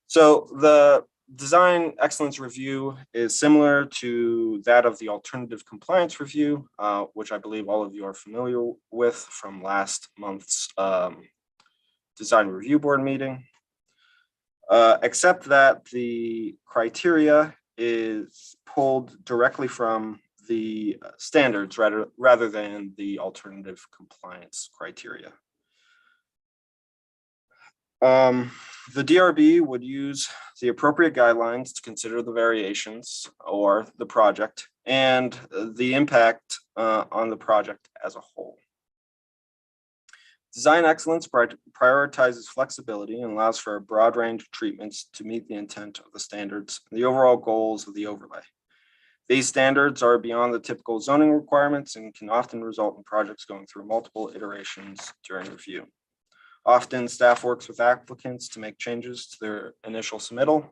So the design excellence review is similar to that of the alternative compliance review, which I believe all of you are familiar with from last month's design review board meeting, except that the criteria is pulled directly from the standards rather than the alternative compliance criteria. The DRB would use the appropriate guidelines to consider the variations or the project and the impact on the project as a whole. Design excellence prioritizes flexibility and allows for a broad range of treatments to meet the intent of the standards and the overall goals of the overlay. These standards are beyond the typical zoning requirements and can often result in projects going through multiple iterations during review. Often, staff works with applicants to make changes to their initial submittal.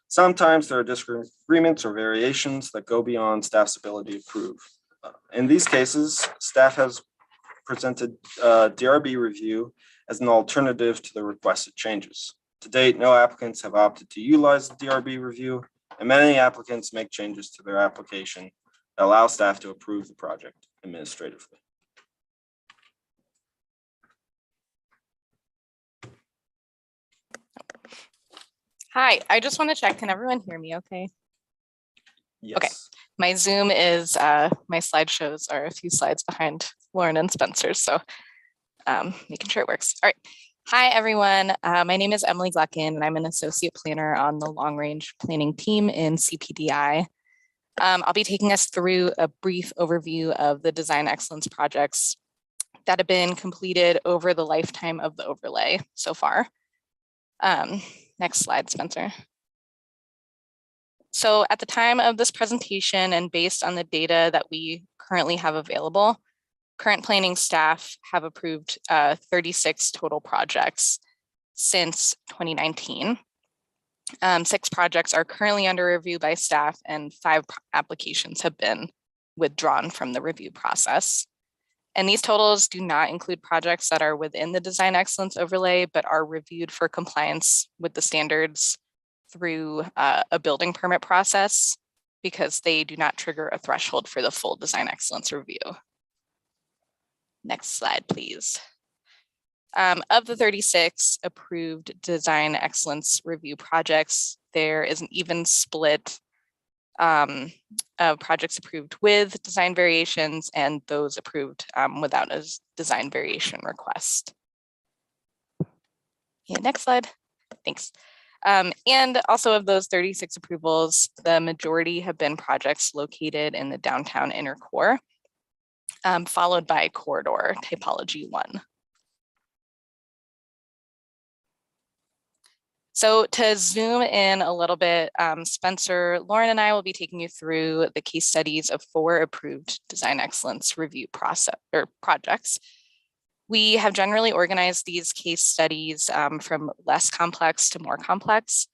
Sometimes there are disagreements or variations that go beyond staff's ability to approve. In these cases, staff has presented DRB review as an alternative to the requested changes. To date, no applicants have opted to utilize the DRB review, and many applicants make changes to their application allow staff to approve the project administratively. Hi, I just want to check, can everyone hear me okay? Yes. My Zoom is, my slideshows are a few slides behind Lauren and Spencer, so making sure it works. All right. Hi, everyone. My name is Emily Gluckin, and I'm an associate planner on the long range planning team in CPDI. I'll be taking us through a brief overview of the design excellence projects that have been completed over the lifetime of the overlay so far. Next slide, Spencer. So at the time of this presentation and based on the data that we currently have available, current planning staff have approved 36 total projects since 2019. 6 projects are currently under review by staff and 5 applications have been withdrawn from the review process. And these totals do not include projects that are within the design excellence overlay, but are reviewed for compliance with the standards through a building permit process because they do not trigger a threshold for the full design excellence review. Next slide, please. Of the 36 approved design excellence review projects, there is an even split of projects approved with design variations and those approved without a design variation request. Yeah, next slide. Thanks. And also of those 36 approvals, the majority have been projects located in the downtown inner core, followed by corridor typology 1. So to zoom in a little bit, Spencer, Lauren, and I will be taking you through the case studies of 4 approved design excellence review process or projects. We have generally organized these case studies from less complex to more complex.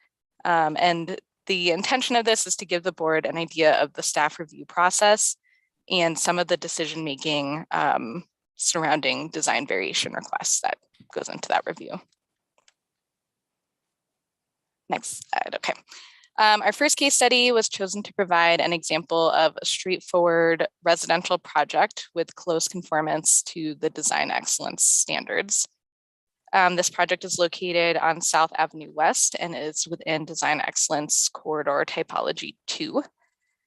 And the intention of this is to give the board an idea of the staff review process and some of the decision-making surrounding design variation requests that goes into that review. Next slide, okay. Our first case study was chosen to provide an example of a straightforward residential project with close conformance to the design excellence standards. This project is located on South Avenue West and is within design excellence corridor typology 2.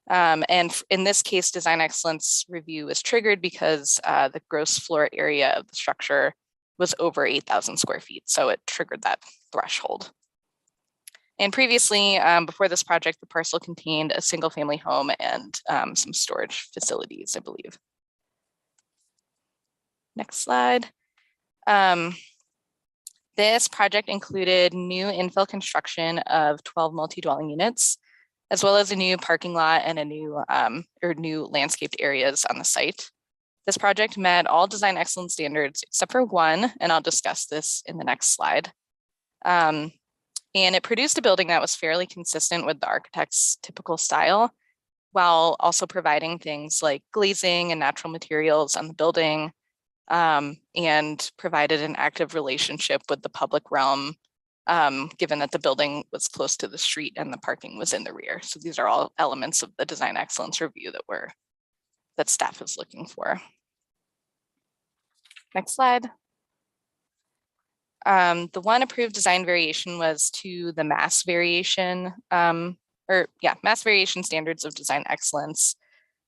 And in this case, design excellence review is triggered because the gross floor area of the structure was over 8,000 square feet. So it triggered that threshold. And previously, before this project, the parcel contained a single family home and some storage facilities, I believe. Next slide. This project included new infill construction of 12 multi-dwelling units, as well as a new parking lot and a new landscaped areas on the site. This project met all design excellence standards except for one, and I'll discuss this in the next slide. And it produced a building that was fairly consistent with the architect's typical style, while also providing things like glazing and natural materials on the building, and provided an active relationship with the public realm, given that the building was close to the street and the parking was in the rear. So these are all elements of the design excellence review that staff is looking for. Next slide. The one approved design variation was to the mass variation, mass variation standards of design excellence,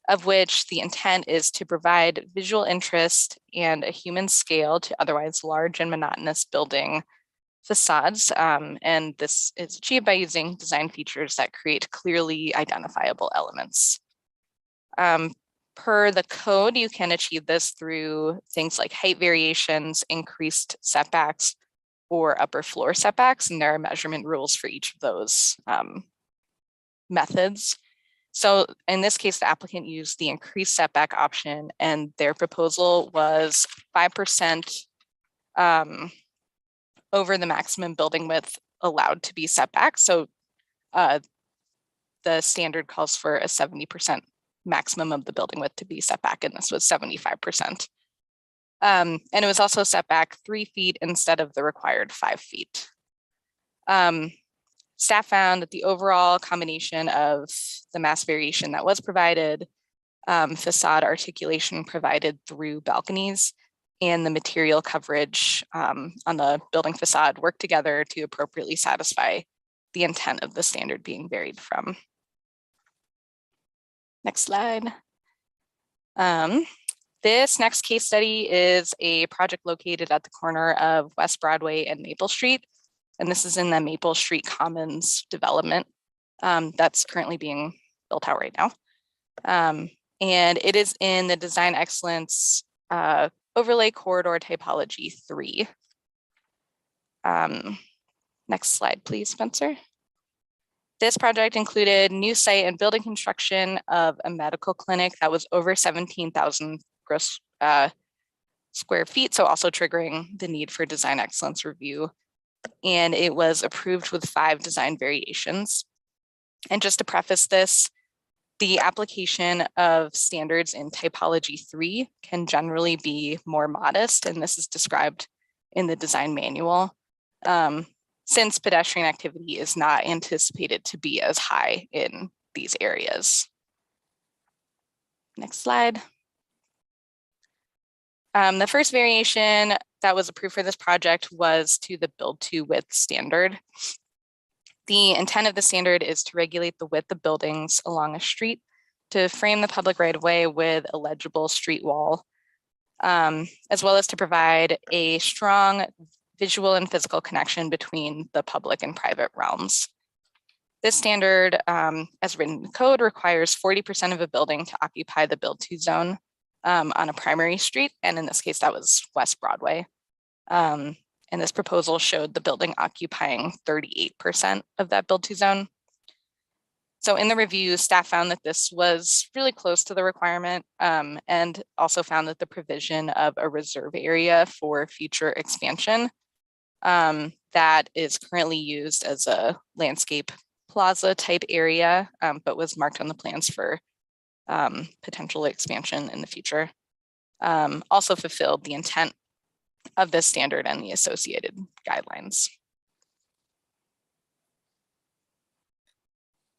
of which the intent is to provide visual interest and a human scale to otherwise large and monotonous building facades. And this is achieved by using design features that create clearly identifiable elements. Per the code, you can achieve this through things like height variations, increased setbacks, or upper floor setbacks, and there are measurement rules for each of those methods. So in this case, the applicant used the increased setback option, and their proposal was 5% over the maximum building width allowed to be setback. So the standard calls for a 70% maximum of the building width to be setback, and this was 75%. And it was also set back 3 feet instead of the required 5 feet. Staff found that the overall combination of the mass variation that was provided facade articulation provided through balconies and the material coverage on the building facade work together to appropriately satisfy the intent of the standard being varied from. Next slide. This next case study is a project located at the corner of West Broadway and Maple Street. And this is in the Maple Street Commons development that's currently being built out right now. And it is in the Design Excellence Overlay Corridor Typology 3. Next slide, please, Spencer. This project included new site and building construction of a medical clinic that was over 17,000 gross square feet, so also triggering the need for design excellence review. And it was approved with 5 design variations. And just to preface this, the application of standards in typology 3 can generally be more modest, and this is described in the design manual, since pedestrian activity is not anticipated to be as high in these areas. Next slide. The first variation that was approved for this project was to the build to width standard. The intent of the standard is to regulate the width of buildings along a street to frame the public right of way with a legible street wall, as well as to provide a strong visual and physical connection between the public and private realms. This standard, as written in the code, requires 40% of a building to occupy the build to zone on a primary street. And in this case, that was West Broadway. And this proposal showed the building occupying 38% of that build to zone. So in the review, staff found that this was really close to the requirement, and also found that the provision of a reserve area for future expansion that is currently used as a landscape plaza type area, but was marked on the plans for potential expansion in the future, also fulfilled the intent of this standard and the associated guidelines.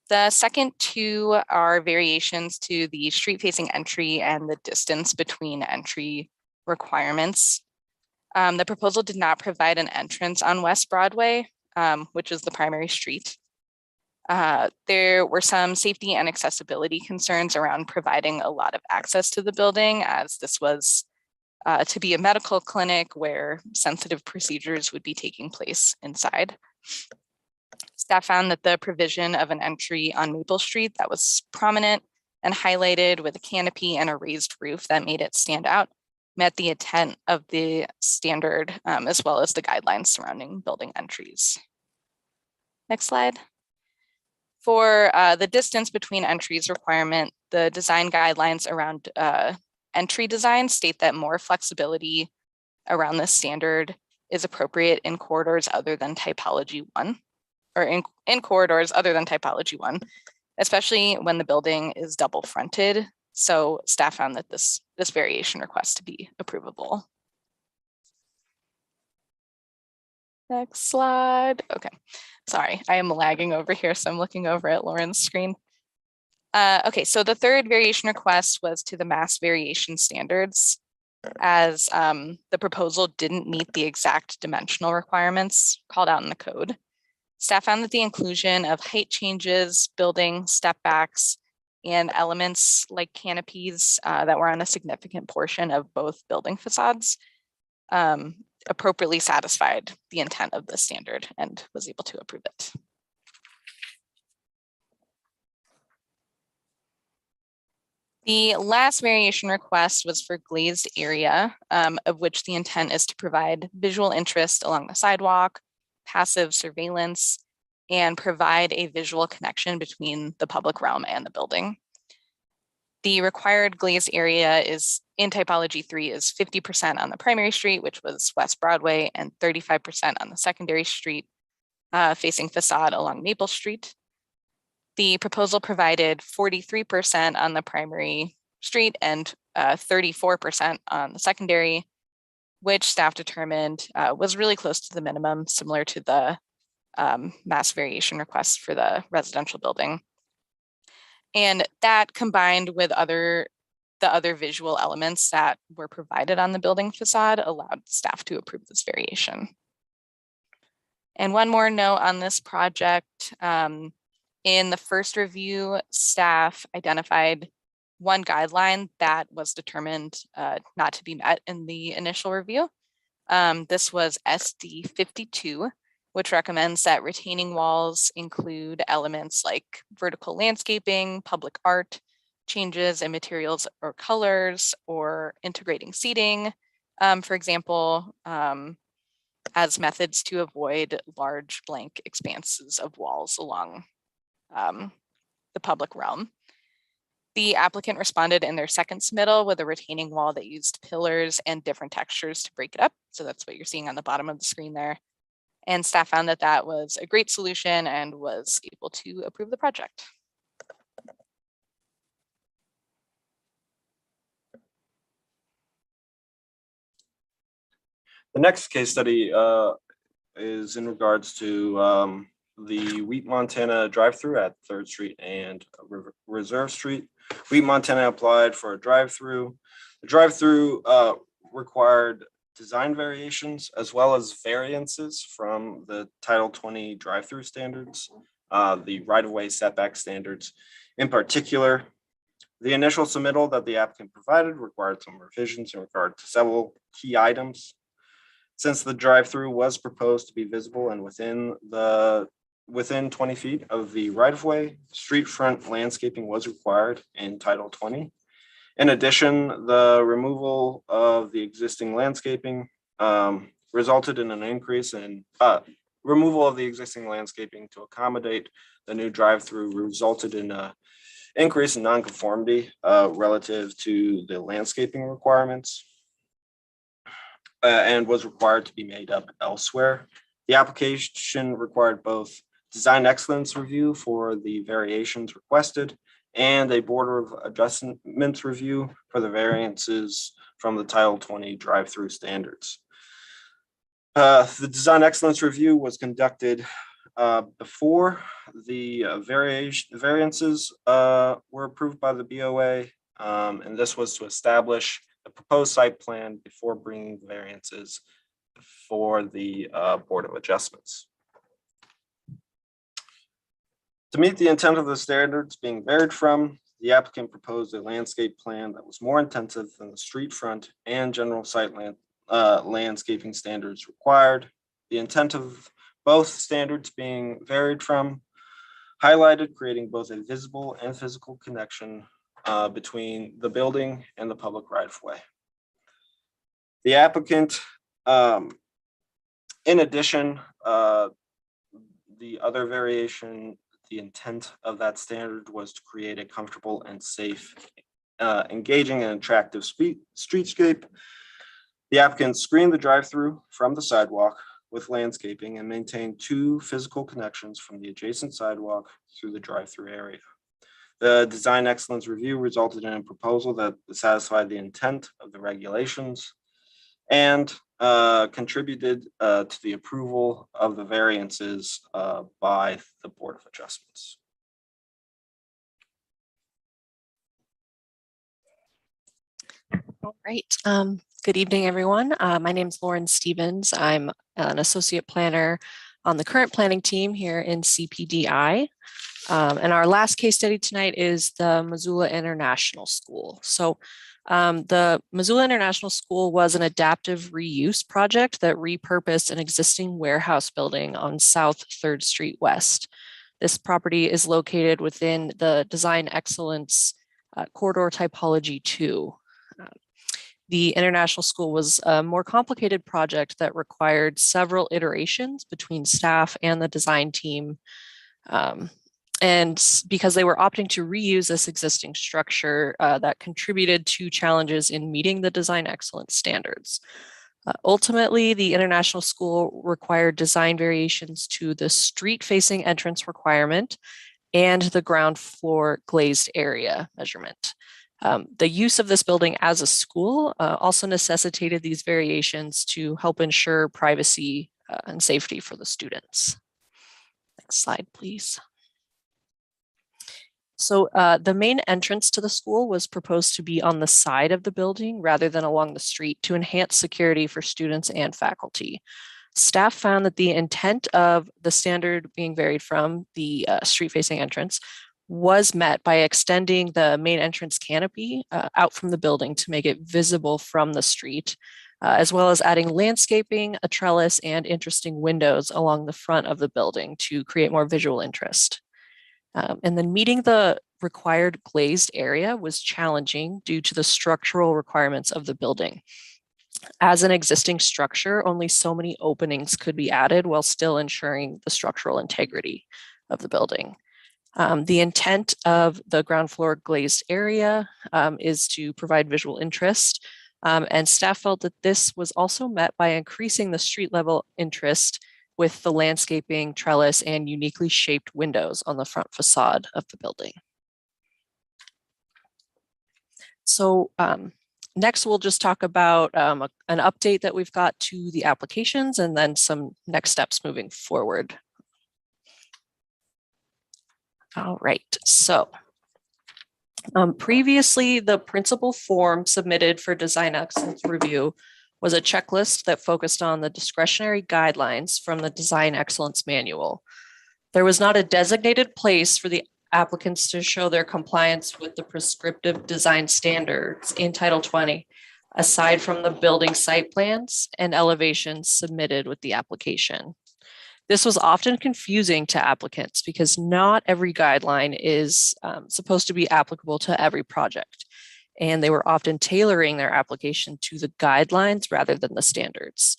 The second 2 are variations to the street facing entry and the distance between entry requirements. The proposal did not provide an entrance on West Broadway, which is the primary street. There were some safety and accessibility concerns around providing a lot of access to the building, as this was to be a medical clinic where sensitive procedures would be taking place inside. Staff found that the provision of an entry on Maple Street that was prominent and highlighted with a canopy and a raised roof that made it stand out met the intent of the standard, as well as the guidelines surrounding building entries. Next slide. For the distance between entries requirement, the design guidelines around entry design state that more flexibility around this standard is appropriate in corridors other than typology 1, or in corridors other than typology 1, especially when the building is double fronted. So staff found that this variation request to be approvable. Next slide. Okay, sorry, I am lagging over here, so I'm looking over at Lauren's screen. Okay, so the third variation request was to the mass variation standards, as the proposal didn't meet the exact dimensional requirements called out in the code. Staff found that the inclusion of height changes, building step backs, and elements like canopies that were on a significant portion of both building facades appropriately satisfied the intent of the standard and was able to approve it. The last variation request was for glazed area, of which the intent is to provide visual interest along the sidewalk, passive surveillance, and provide a visual connection between the public realm and the building. The required glazed area is in typology 3 is 50% on the primary street, which was West Broadway, and 35% on the secondary street facing facade along Maple Street. The proposal provided 43% on the primary street and 34% on the secondary, which staff determined was really close to the minimum, similar to the mass variation request for the residential building. And that, combined with other the other visual elements that were provided on the building facade allowed staff to approve this variation. And one more note on this project, in the first review, staff identified one guideline that was determined not to be met in the initial review. This was SD 52, which recommends that retaining walls include elements like vertical landscaping, public art, changes in materials or colors, or integrating seating, for example, as methods to avoid large blank expanses of walls along the public realm. The applicant responded in their second submittal with a retaining wall that used pillars and different textures to break it up. So that's what you're seeing on the bottom of the screen there. And staff found that that was a great solution and was able to approve the project. The next case study is in regards to the Wheat Montana drive-through at 3rd Street and Reserve Street. Wheat Montana applied for a drive-through. The drive-through required design variations as well as variances from the Title 20 drive-through standards, the right-of-way setback standards. In particular, the initial submittal that the applicant provided required some revisions in regard to several key items. Since the drive-through was proposed to be visible and within 20 feet of the right-of-way, street front landscaping was required in Title 20. In addition, the removal of the existing landscaping resulted in an increase in removal of the existing landscaping to accommodate the new drive-through resulted in an increase in nonconformity relative to the landscaping requirements. And was required to be made up elsewhere. The application required both design excellence review for the variations requested and a Board of Adjustments review for the variances from the Title 20 drive-through standards. The design excellence review was conducted before the variances were approved by the BOA, and this was to establish the proposed site plan before bringing variances for the Board of Adjustments. To meet the intent of the standards being varied from, the applicant proposed a landscape plan that was more intensive than the street front and general site landscaping standards required. The intent of both standards being varied from highlighted creating both a visible and physical connection between the building and the public right-of-way. The applicant, in addition, the other variation, the intent of that standard was to create a comfortable and safe, engaging and attractive streetscape. The applicant screened the drive-through from the sidewalk with landscaping and maintained 2 physical connections from the adjacent sidewalk through the drive-through area. The design excellence review resulted in a proposal that satisfied the intent of the regulations and contributed to the approval of the variances by the Board of Adjustments. All right. Good evening, everyone. My name is Lauren Stevens. I'm an associate planner on the current planning team here in CPDI. And our last case study tonight is the Missoula International School. So the Missoula International School was an adaptive reuse project that repurposed an existing warehouse building on South 3rd Street West. This property is located within the Design Excellence Corridor Typology 2. The International School was a more complicated project that required several iterations between staff and the design team. And because they were opting to reuse this existing structure, that contributed to challenges in meeting the design excellence standards. Ultimately, the International School required design variations to the street-facing entrance requirement and the ground floor glazed area measurement. The use of this building as a school also necessitated these variations to help ensure privacy and safety for the students. Next slide, please. So the main entrance to the school was proposed to be on the side of the building rather than along the street to enhance security for students and faculty. Staff found that the intent of the standard being varied from the street-facing entrance was met by extending the main entrance canopy out from the building to make it visible from the street, as well as adding landscaping, a trellis, and interesting windows along the front of the building to create more visual interest. And then meeting the required glazed area was challenging due to the structural requirements of the building. As an existing structure, only so many openings could be added while still ensuring the structural integrity of the building. The intent of the ground floor glazed area is to provide visual interest, and staff felt that this was also met by increasing the street level interest with the landscaping, trellis, and uniquely shaped windows on the front facade of the building. So next, we'll just talk about an update that we've got to the applications and then some next steps moving forward. All right, so previously the principal form submitted for design excellence review was a checklist that focused on the discretionary guidelines from the Design Excellence Manual. There was not a designated place for the applicants to show their compliance with the prescriptive design standards in Title 20, aside from the building site plans and elevations submitted with the application. This was often confusing to applicants because not every guideline is supposed to be applicable to every project, and they were often tailoring their application to the guidelines rather than the standards.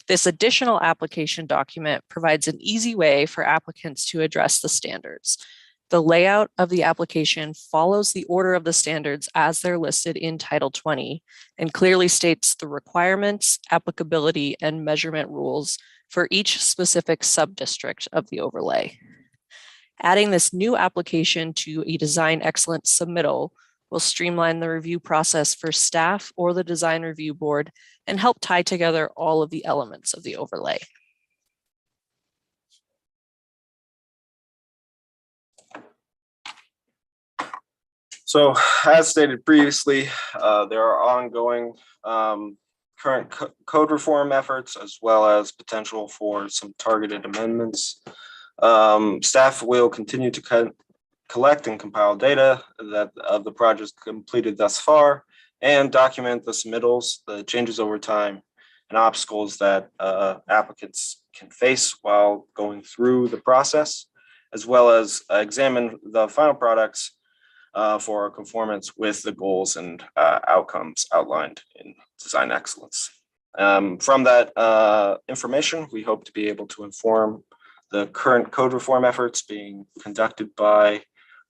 This additional application document provides an easy way for applicants to address the standards. The layout of the application follows the order of the standards as they're listed in Title 20 and clearly states the requirements, applicability, and measurement rules for each specific sub-district of the overlay. Adding this new application to a design excellence submittal will streamline the review process for staff or the design review board and help tie together all of the elements of the overlay. So as stated previously, there are ongoing current code reform efforts as well as potential for some targeted amendments. Staff will continue to collect and compile data of the projects completed thus far and document the submittals, the changes over time, and obstacles that applicants can face while going through the process, as well as examine the final products for conformance with the goals and outcomes outlined in design excellence. From that information, we hope to be able to inform the current code reform efforts being conducted by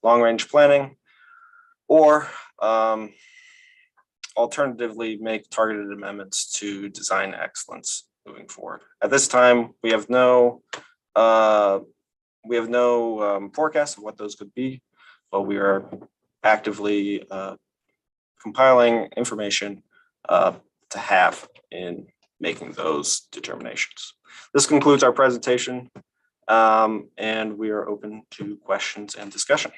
long-range planning, or alternatively make targeted amendments to design excellence moving forward. At this time, we have no forecast of what those could be, but we are actively compiling information to have in making those determinations. This concludes our presentation, and we are open to questions and discussion.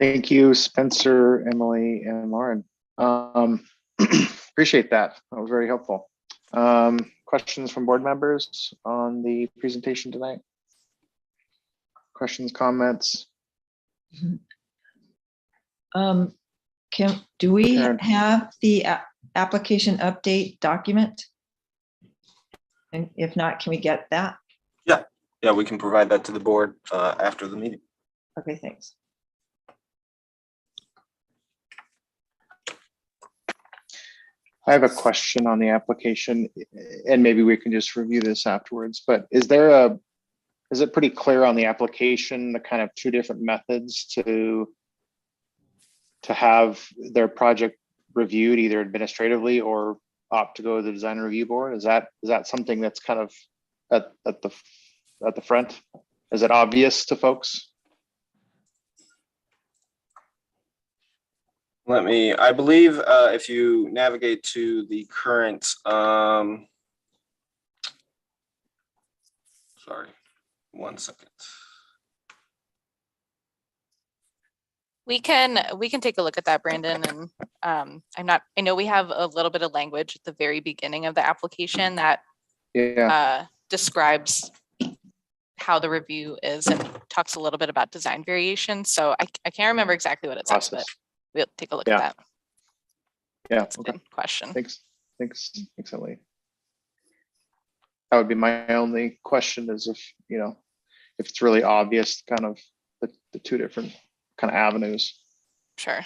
Thank you, Spencer, Emily, and Lauren. Appreciate that. That was very helpful. Questions from board members on the presentation tonight? Questions, comments? Do we Karen. have the application update document? And if not, can we get that? Yeah, we can provide that to the board after the meeting. Okay, thanks. I have a question on the application, and maybe we can just review this afterwards, but is it pretty clear on the application, the kind of two different methods to have their project reviewed, either administratively or opt to go to the design review board? Is that something that's kind of at the front? Is it obvious to folks? I believe if you navigate to the current, sorry, 1 second. We can take a look at that, Brandon, and I know we have a little bit of language at the very beginning of the application that describes how the review is and talks a little bit about design variation. So I can't remember exactly what it says, but we'll take a look at that. Yeah. That's a good question. Thanks, Emily. That would be my only question, is if it's really obvious, kind of the two different kind of avenues. Sure.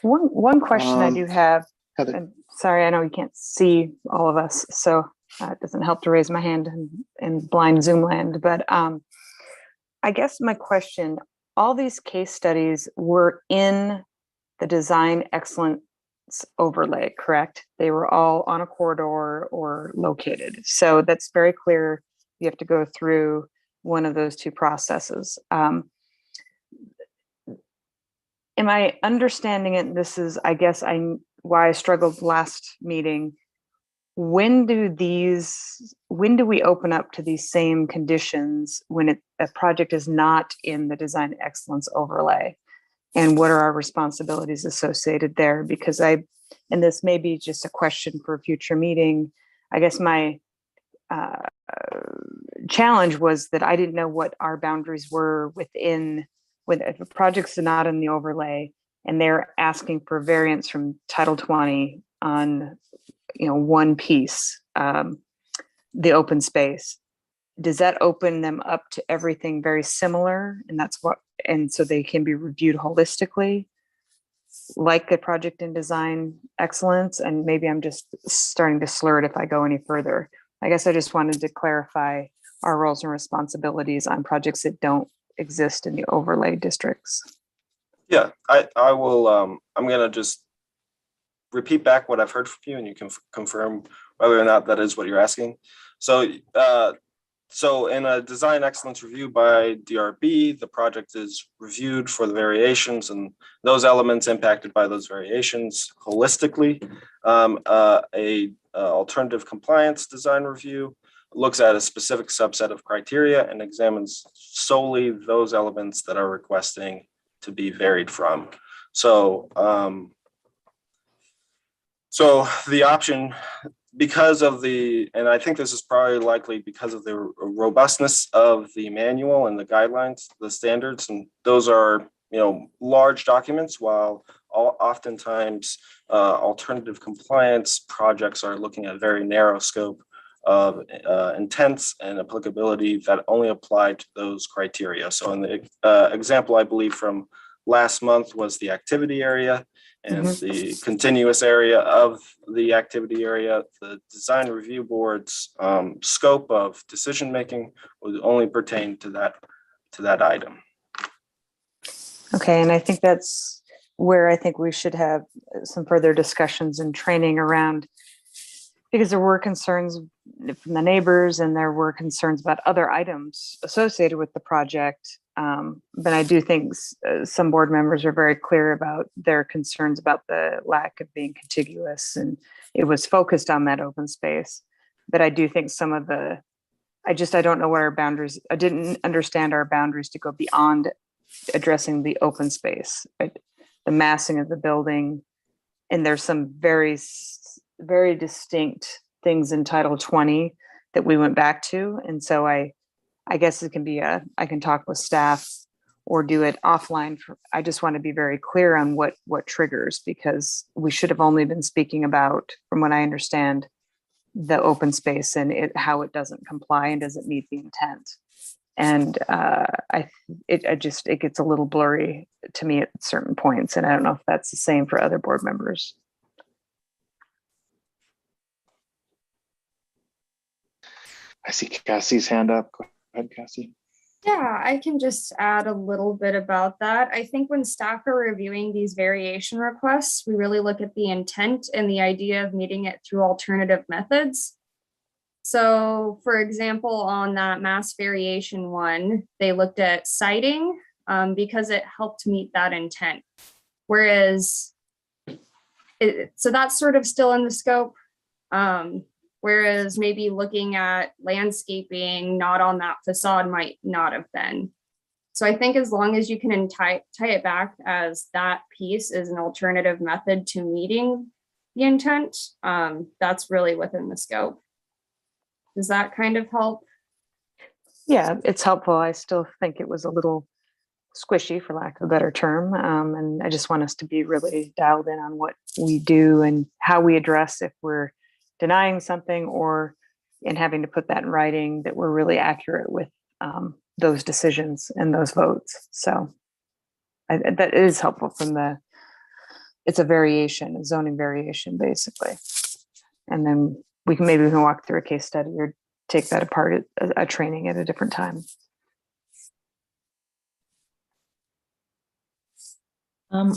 One question I do have, Heather. and sorry, I know you can't see all of us, so it doesn't help to raise my hand in blind Zoom land, but I guess my question, all these case studies were in the design excellence overlay, correct? They were all on a corridor or located. So that's very clear. You have to go through one of those two processes. Am I understanding it? This is, I guess, why I struggled last meeting. When do we open up to these same conditions when a project is not in the design excellence overlay? And what are our responsibilities associated there? Because and this may be just a question for a future meeting. I guess my challenge was that I didn't know what our boundaries were if a project's not in the overlay and they're asking for variance from Title 20 on, one piece, the open space. Does that open them up to everything very similar? And so they can be reviewed holistically, like a project in design excellence? And maybe I'm just starting to slur it if I go any further. I guess I just wanted to clarify our roles and responsibilities on projects that don't exist in the overlay districts. Yeah, I will, I'm gonna just repeat back what I've heard from you, and you can confirm whether or not that is what you're asking. So, so in a design excellence review by DRB, the project is reviewed for the variations and those elements impacted by those variations holistically. A alternative compliance design review looks at a specific subset of criteria and examines solely those elements that are requesting to be varied from. So, so the option, because of and I think this is probably likely because of the robustness of the manual and the guidelines, the standards, and those are, large documents, while oftentimes alternative compliance projects are looking at a very narrow scope of intents and applicability that only apply to those criteria. So in the example, I believe from last month was the activity area, and the continuous area of the activity area, the design review board's scope of decision-making would only pertain to that item. Okay, and I think that's where I think we should have some further discussions and training around, because there were concerns from the neighbors and there were concerns about other items associated with the project. But I do think some board members are very clear about their concerns about the lack of being contiguous, and it was focused on that open space. But I do think I don't know what our boundaries, I didn't understand our boundaries to go beyond addressing the open space, right? The massing of the building. And there's some very, very distinct things in Title 20 that we went back to. And so I guess it can be I can talk with staff or do it offline. I just want to be very clear on what triggers, because we should have only been speaking about, from what I understand, the open space and how it doesn't comply and doesn't meet the intent. And it gets a little blurry to me at certain points. And I don't know if that's the same for other board members. I see Cassie's hand up. Go ahead, Cassie. Yeah, I can just add a little bit about that. I think when staff are reviewing these variation requests, we really look at the intent and the idea of meeting it through alternative methods. So for example, on that mass variation one, they looked at citing because it helped meet that intent. Whereas, so that's sort of still in the scope. Whereas maybe looking at landscaping not on that facade might not have been. So I think as long as you can tie it back as that piece is an alternative method to meeting the intent, that's really within the scope. Does that kind of help? Yeah, it's helpful. I still think it was a little squishy, for lack of a better term. And I just want us to be really dialed in on what we do and how we address if we're denying something, or in having to put that in writing, that we're really accurate with those decisions and those votes. So that is helpful it's a variation, a zoning variation, basically. And then we can walk through a case study or take that apart at a training at a different time.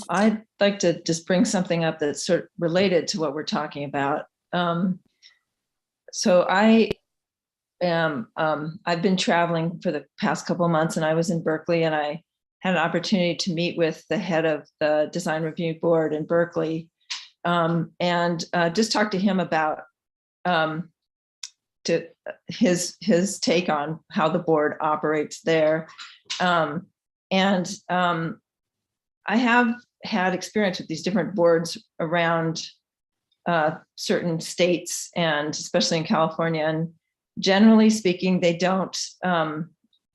I'd like to just bring something up that's sort of related to what we're talking about. So I am, I've been traveling for the past couple of months, and I was in Berkeley, and I had an opportunity to meet with the head of the design review board in Berkeley, and just talk to him about his take on how the board operates there. I have had experience with these different boards around certain states, and especially in California. And generally speaking, they don't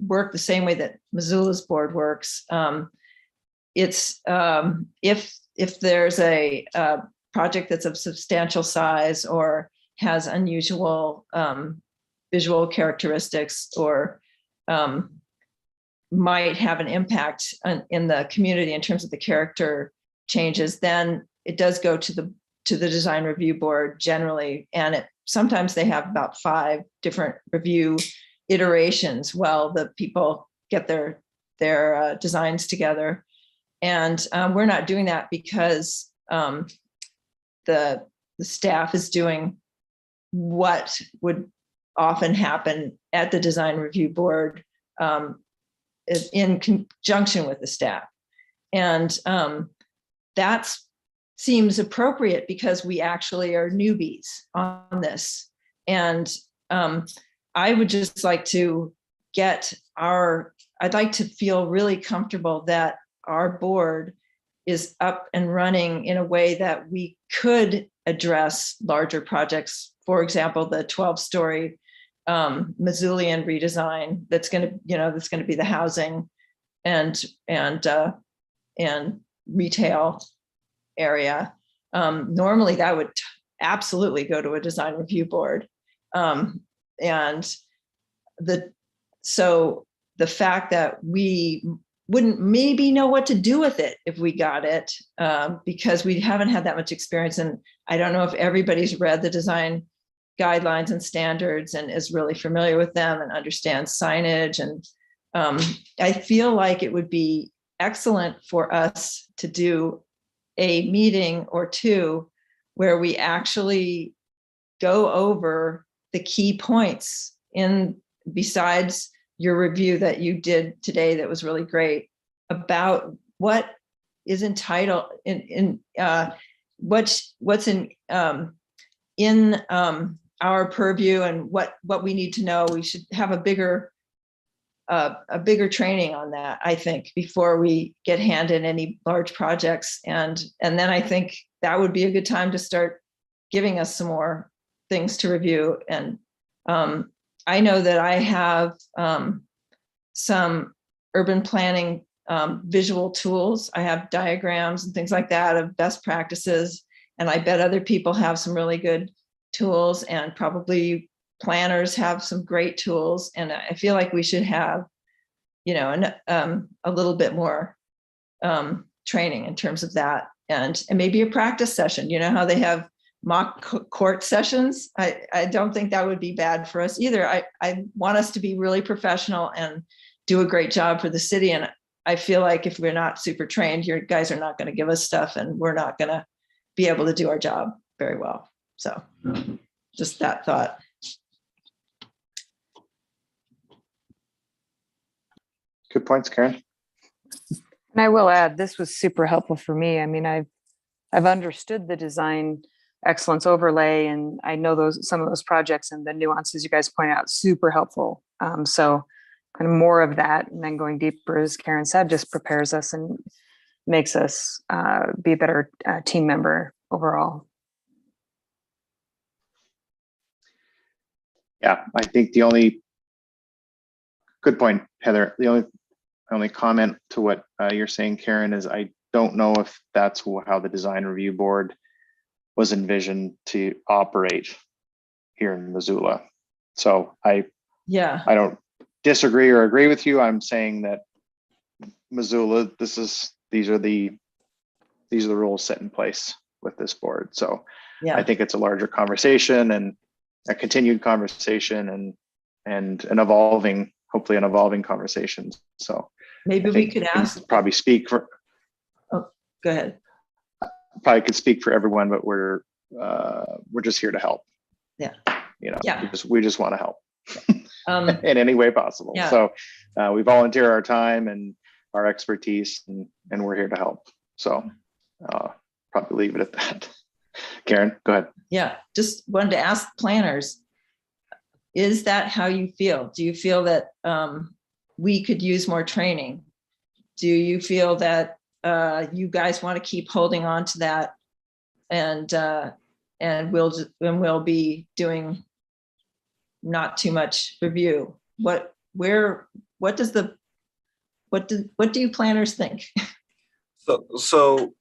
work the same way that Missoula's board works. It's if there's a project that's of substantial size or has unusual visual characteristics, or might have an impact in the community in terms of the character changes, then it does go to the design review board generally. And sometimes they have about 5 different review iterations while the people get their designs together. And we're not doing that because the staff is doing what would often happen at the design review board in conjunction with the staff. And that seems appropriate because we actually are newbies on this. And I would just like to I'd like to feel really comfortable that our board is up and running in a way that we could address larger projects. For example, the 12-story Missoulian redesign that's going to be the housing and retail area. Normally that would absolutely go to a design review board. So the fact that we wouldn't maybe know what to do with it if we got it, because we haven't had that much experience. And I don't know if everybody's read the design guidelines and standards and is really familiar with them and understands signage. And I feel like it would be excellent for us to do a meeting or two where we actually go over the key points besides your review that you did today that was really great, about what is entitled what's in our purview and what we need to know. We should have a bigger training on that, I think, before we get handed any large projects. And then I think that would be a good time to start giving us some more things to review. And I know that I have some urban planning visual tools. I have diagrams and things like that of best practices. And I bet other people have some really good tools, and probably planners have some great tools. And I feel like we should have, a little bit more training in terms of that, and maybe a practice session. You know how they have mock court sessions? I don't think that would be bad for us either. I want us to be really professional and do a great job for the city. And I feel like if we're not super trained, your guys are not going to give us stuff, and we're not going to be able to do our job very well. So just that thought. Good points, Karen. And I will add, this was super helpful for me. I mean, I've understood the design excellence overlay, and I know some of those projects and the nuances you guys point out, super helpful. So kind of more of that, and then going deeper, as Karen said, just prepares us and makes us be a better team member overall. Yeah, I think the only good point, Heather, the only comment to what you're saying, Karen, is I don't know if that's how the design review board was envisioned to operate here in Missoula. So I don't disagree or agree with you. I'm saying that Missoula, these are the rules set in place with this board. So I think it's a larger conversation and a continued conversation and an evolving, hopefully an evolving conversation. So maybe we could ask, probably speak for, oh, go ahead. Probably could speak for everyone, but we're just here to help. Yeah. You know, we just want to help in any way possible. Yeah. So we volunteer our time and our expertise, and we're here to help. So probably leave it at that. Karen, go ahead. Yeah, just wanted to ask planners, is that how you feel? Do you feel that we could use more training? Do you feel that you guys want to keep holding on to that, and we'll be doing not too much review? What do you planners think? So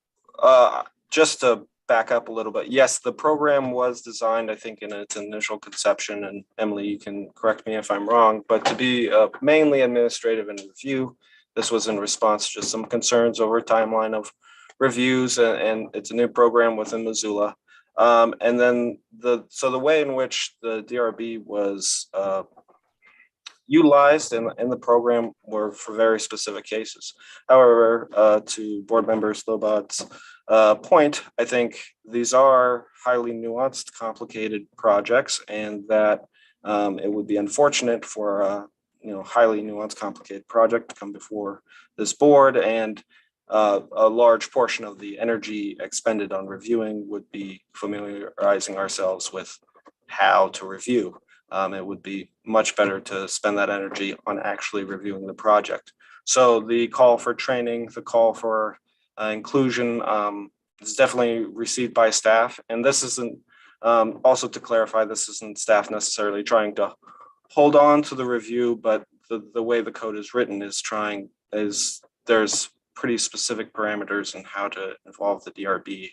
just to back up a little bit, yes, the program was designed, I think, in its initial conception, and Emily, you can correct me if I'm wrong, but to be mainly administrative and review. This was in response to just some concerns over timeline of reviews, and it's a new program within Missoula. And then the way in which the DRB was utilized in the program were for very specific cases. However, to board member Slobod's point, I think these are highly nuanced, complicated projects, and that it would be unfortunate for a highly nuanced, complicated project to come before this board, and a large portion of the energy expended on reviewing would be familiarizing ourselves with how to review. It would be much better to spend that energy on actually reviewing the project. So the call for training, the call for inclusion is definitely received by staff. And this isn't, also to clarify, this isn't staff necessarily trying to hold on to the review, but the way the code is written there's pretty specific parameters in how to involve the DRB.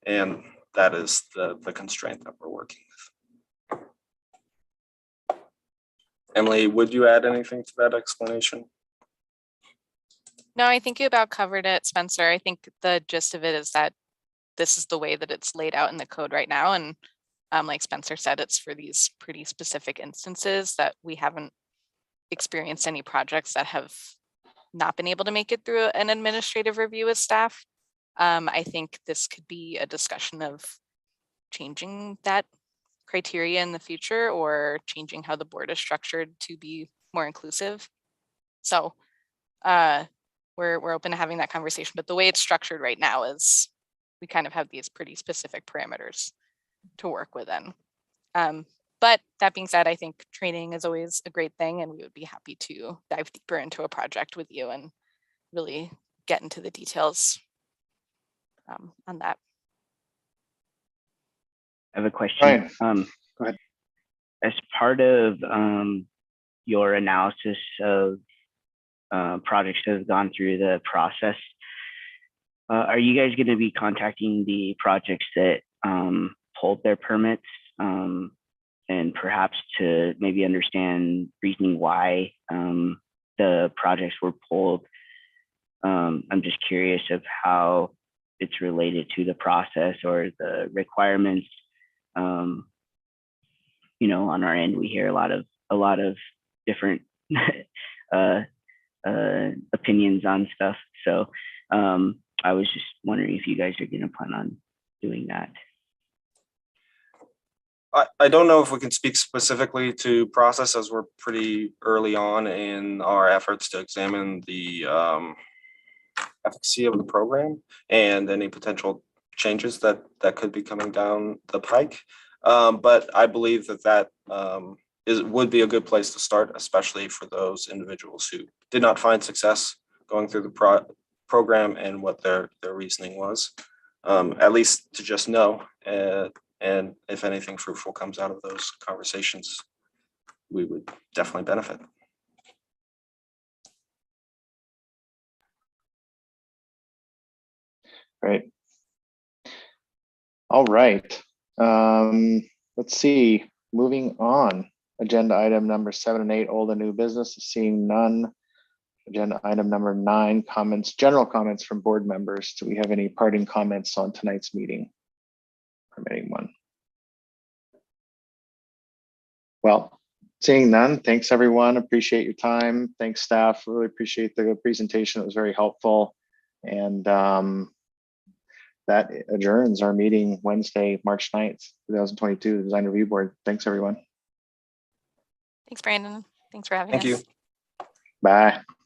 And that is the constraint that we're working with. Emily, would you add anything to that explanation? No, I think you about covered it, Spencer. I think the gist of it is that this is the way that it's laid out in the code right now. And like Spencer said, it's for these pretty specific instances that we haven't experienced any projects that have not been able to make it through an administrative review with staff. I think this could be a discussion of changing that criteria in the future, or changing how the board is structured to be more inclusive. So we're open to having that conversation, but the way it's structured right now is we kind of have these pretty specific parameters to work within. But that being said, I think training is always a great thing, and we would be happy to dive deeper into a project with you and really get into the details on that. I have a question. Ryan, go ahead. As part of your analysis of projects that have gone through the process, are you guys going to be contacting the projects that pulled their permits, and perhaps to maybe understand reasoning why the projects were pulled? I'm just curious of how it's related to the process or the requirements. On our end, we hear a lot of different opinions on stuff. So I was just wondering if you guys are going to plan on doing that. I don't know if we can speak specifically to process, as we're pretty early on in our efforts to examine the efficacy of the program and any potential changes that could be coming down the pike. But I believe that would be a good place to start, especially for those individuals who did not find success going through the program and what their reasoning was. At least to just know, and if anything fruitful comes out of those conversations, we would definitely benefit. Great. All right. Let's see. Moving on. Agenda item number 7 and 8, old and new business. Seeing none. Agenda item number 9, comments, general comments from board members. Do we have any parting comments on tonight's meeting? Permitting one. Well, seeing none, thanks everyone. Appreciate your time. Thanks staff. Really appreciate the presentation. It was very helpful. And that adjourns our meeting Wednesday, March 9th, 2022, the Design Review Board. Thanks everyone. Thanks, Brandon. Thanks for having Thank us. Bye. you.